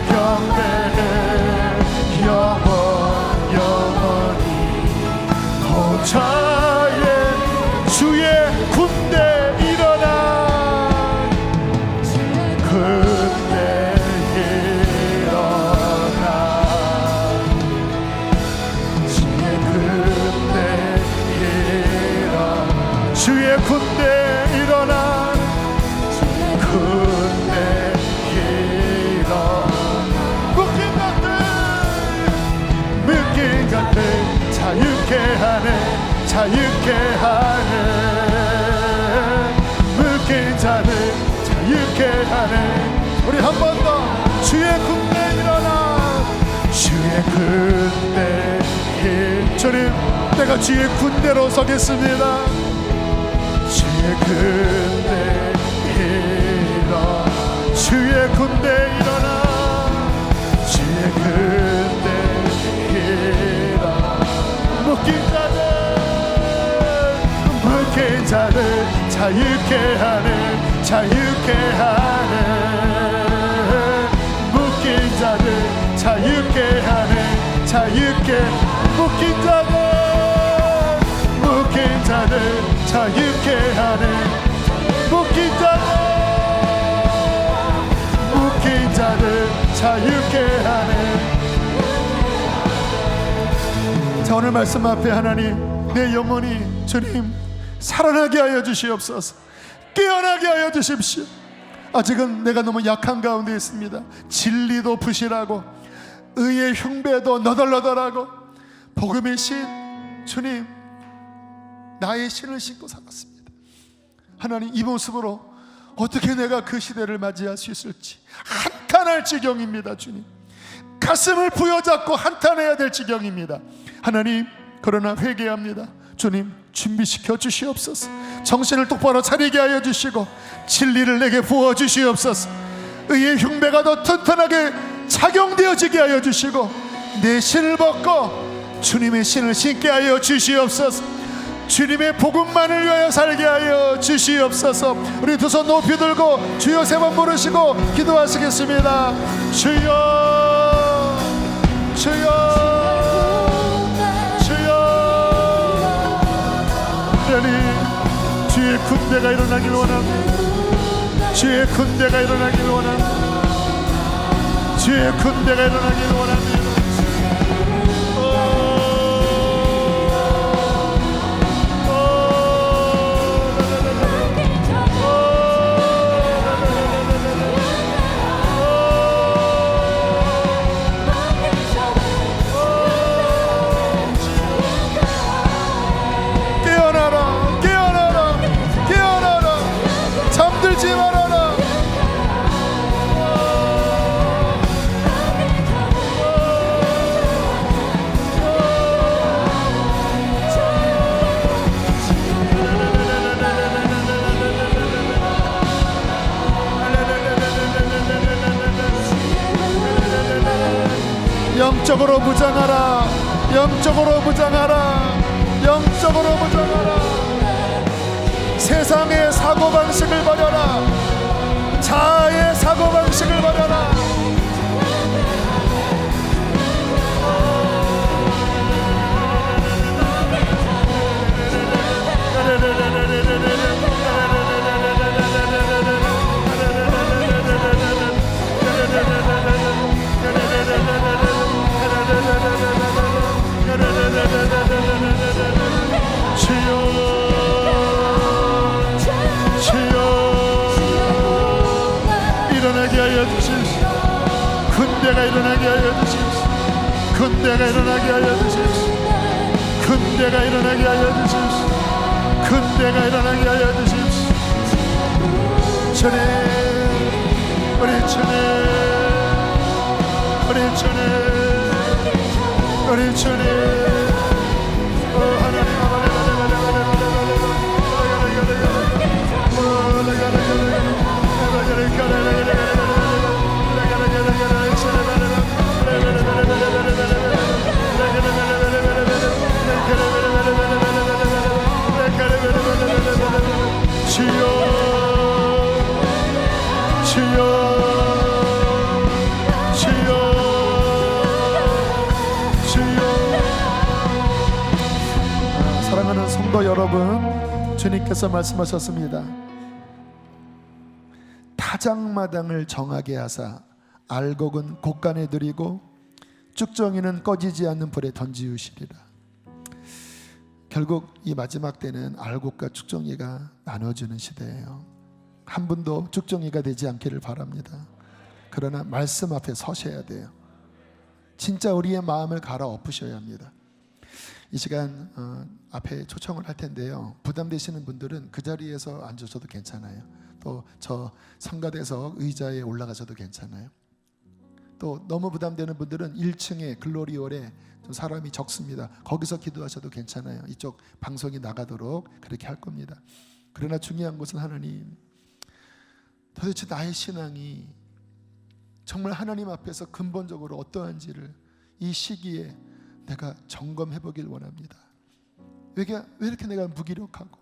경배해 영원히. 보좌에 주의 군대 일어나, 군대 일어나, 주의 군대 일어나, 주의 군대 일어나, 군대 일어나. 묶인 것들 자유케 하네, 자유케 하네. 묶인 자들 자유케 하네. 우리 한 번 더. 주의 군대 일어나, 주의 군대 일. 주님, 내가 주의 군대로 서겠습니다. 주의 군대 일어나, 주의 군대 일어나, 주의 군대 일어나. 묶인 자들, 묶인 자들 자유케 하네, 자유케 하네. 묶인 자들 자유케 하네, 자유케. 묶인 자들, 묶인 자들 자유케 하네. 묶인 자들, 묶인 자들 자유케 하네. 자, 오늘 말씀 앞에 하나님, 내 영혼이 주님 살아나게 하여 주시옵소서. 깨어나게 하여 주십시오. 아직은 내가 너무 약한 가운데 있습니다. 진리도 부실하고 의의 흉배도 너덜너덜하고 복음의 신 주님, 나의 신을 신고 살았습니다. 하나님, 이 모습으로 어떻게 내가 그 시대를 맞이할 수 있을지 한탄할 지경입니다. 주님, 가슴을 부여잡고 한탄해야 될 지경입니다. 하나님, 그러나 회개합니다. 주님, 준비시켜 주시옵소서. 정신을 똑바로 차리게 하여 주시고 진리를 내게 부어 주시옵소서. 의의 흉배가 더 튼튼하게 착용되어지게 하여 주시고 내 신을 벗고 주님의 신을 신게 하여 주시옵소서. 주님의 복음만을 위하여 살게 하여 주시옵소서. 우리 두 손 높이 들고 주여 세 번 부르시고 기도하시겠습니다. 주여, 주여, 주의 군대가 일어나길 원합니다. 주의 군대가 일어나길 원합니다. 주의 군대가 일어나길 원합니다. 깨어나라, 깨어나라, 깨어나라. 잠들지 말아라. 영적으로 무장하라. 영적으로 무장하라. 영적으로 무장하라. 세상의 사고방식을 버려라. 자아의 사고방식을 버려라. 일어나게 하여 주십시오. 군대가 일어나게 하여 주십시오. 군대가 일어나게 하여 주십시오. 군대가 일어나게 하여 주십시오. 군대가 일어나게 하여 주십시오. 주님, 우리 주님, 우리 주님, 우리 주님. 하나님, 사랑하는 성도 여러분, 주님께서 말씀하셨습니다. 타작마당을 정하게 하사 알곡은 곡간에 들이고 쭉정이는 꺼지지 않는 불에 던지우시리라. 결국 이 마지막 때는 알곡과 쭉정이가 나눠지는 시대예요. 한 분도 쭉정이가 되지 않기를 바랍니다. 그러나 말씀 앞에 서셔야 돼요. 진짜 우리의 마음을 갈아엎으셔야 합니다. 이 시간 앞에 초청을 할 텐데요, 부담되시는 분들은 그 자리에서 앉으셔도 괜찮아요. 또 저 성가대석 의자에 올라가셔도 괜찮아요. 또 너무 부담되는 분들은 1층에 글로리홀에 좀 사람이 적습니다. 거기서 기도하셔도 괜찮아요. 이쪽 방송이 나가도록 그렇게 할 겁니다. 그러나 중요한 것은 하나님, 도대체 나의 신앙이 정말 하나님 앞에서 근본적으로 어떠한지를 이 시기에 내가 점검해 보길 원합니다. 왜 이렇게 내가 무기력하고,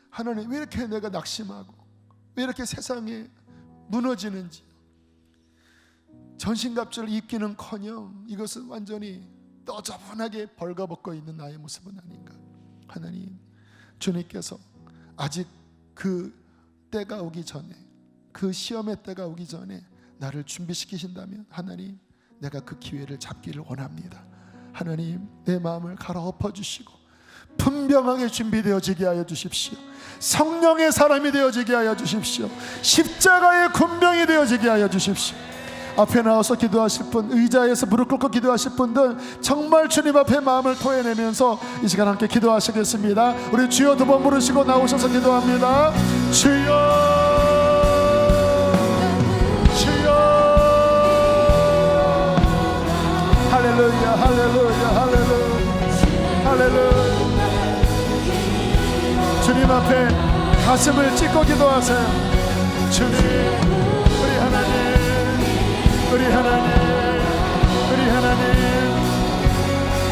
하나님 왜 이렇게 내가 낙심하고, 왜 이렇게 세상에 무너지는지, 전신갑주를 입기는커녕 이것은 완전히 너저분하게 벌거벗고 있는 나의 모습은 아닌가. 하나님, 주님께서 아직 그 때가 오기 전에, 그 시험의 때가 오기 전에 나를 준비시키신다면 하나님, 내가 그 기회를 잡기를 원합니다. 하나님, 내 마음을 갈아엎어 주시고 분명하게 준비되어지게 하여 주십시오. 성령의 사람이 되어지게 하여 주십시오. 십자가의 군병이 되어지게 하여 주십시오. 앞에 나와서 기도하실 분, 의자에서 무릎 꿇고 기도하실 분들, 정말 주님 앞에 마음을 토해내면서 이 시간 함께 기도하시겠습니다. 우리 주여 두 번 부르시고 나오셔서 기도합니다. 주여, 주여. 할렐루야, 할렐루야, 할렐루야, 할렐루야. 주님 앞에 가슴을 찢고 기도하세요. 주님, 우리 하나님, 우리 하나님, 우리 하나님,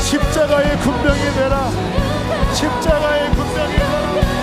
십자가의 군병이 되라. 십자가의 군병이 되라.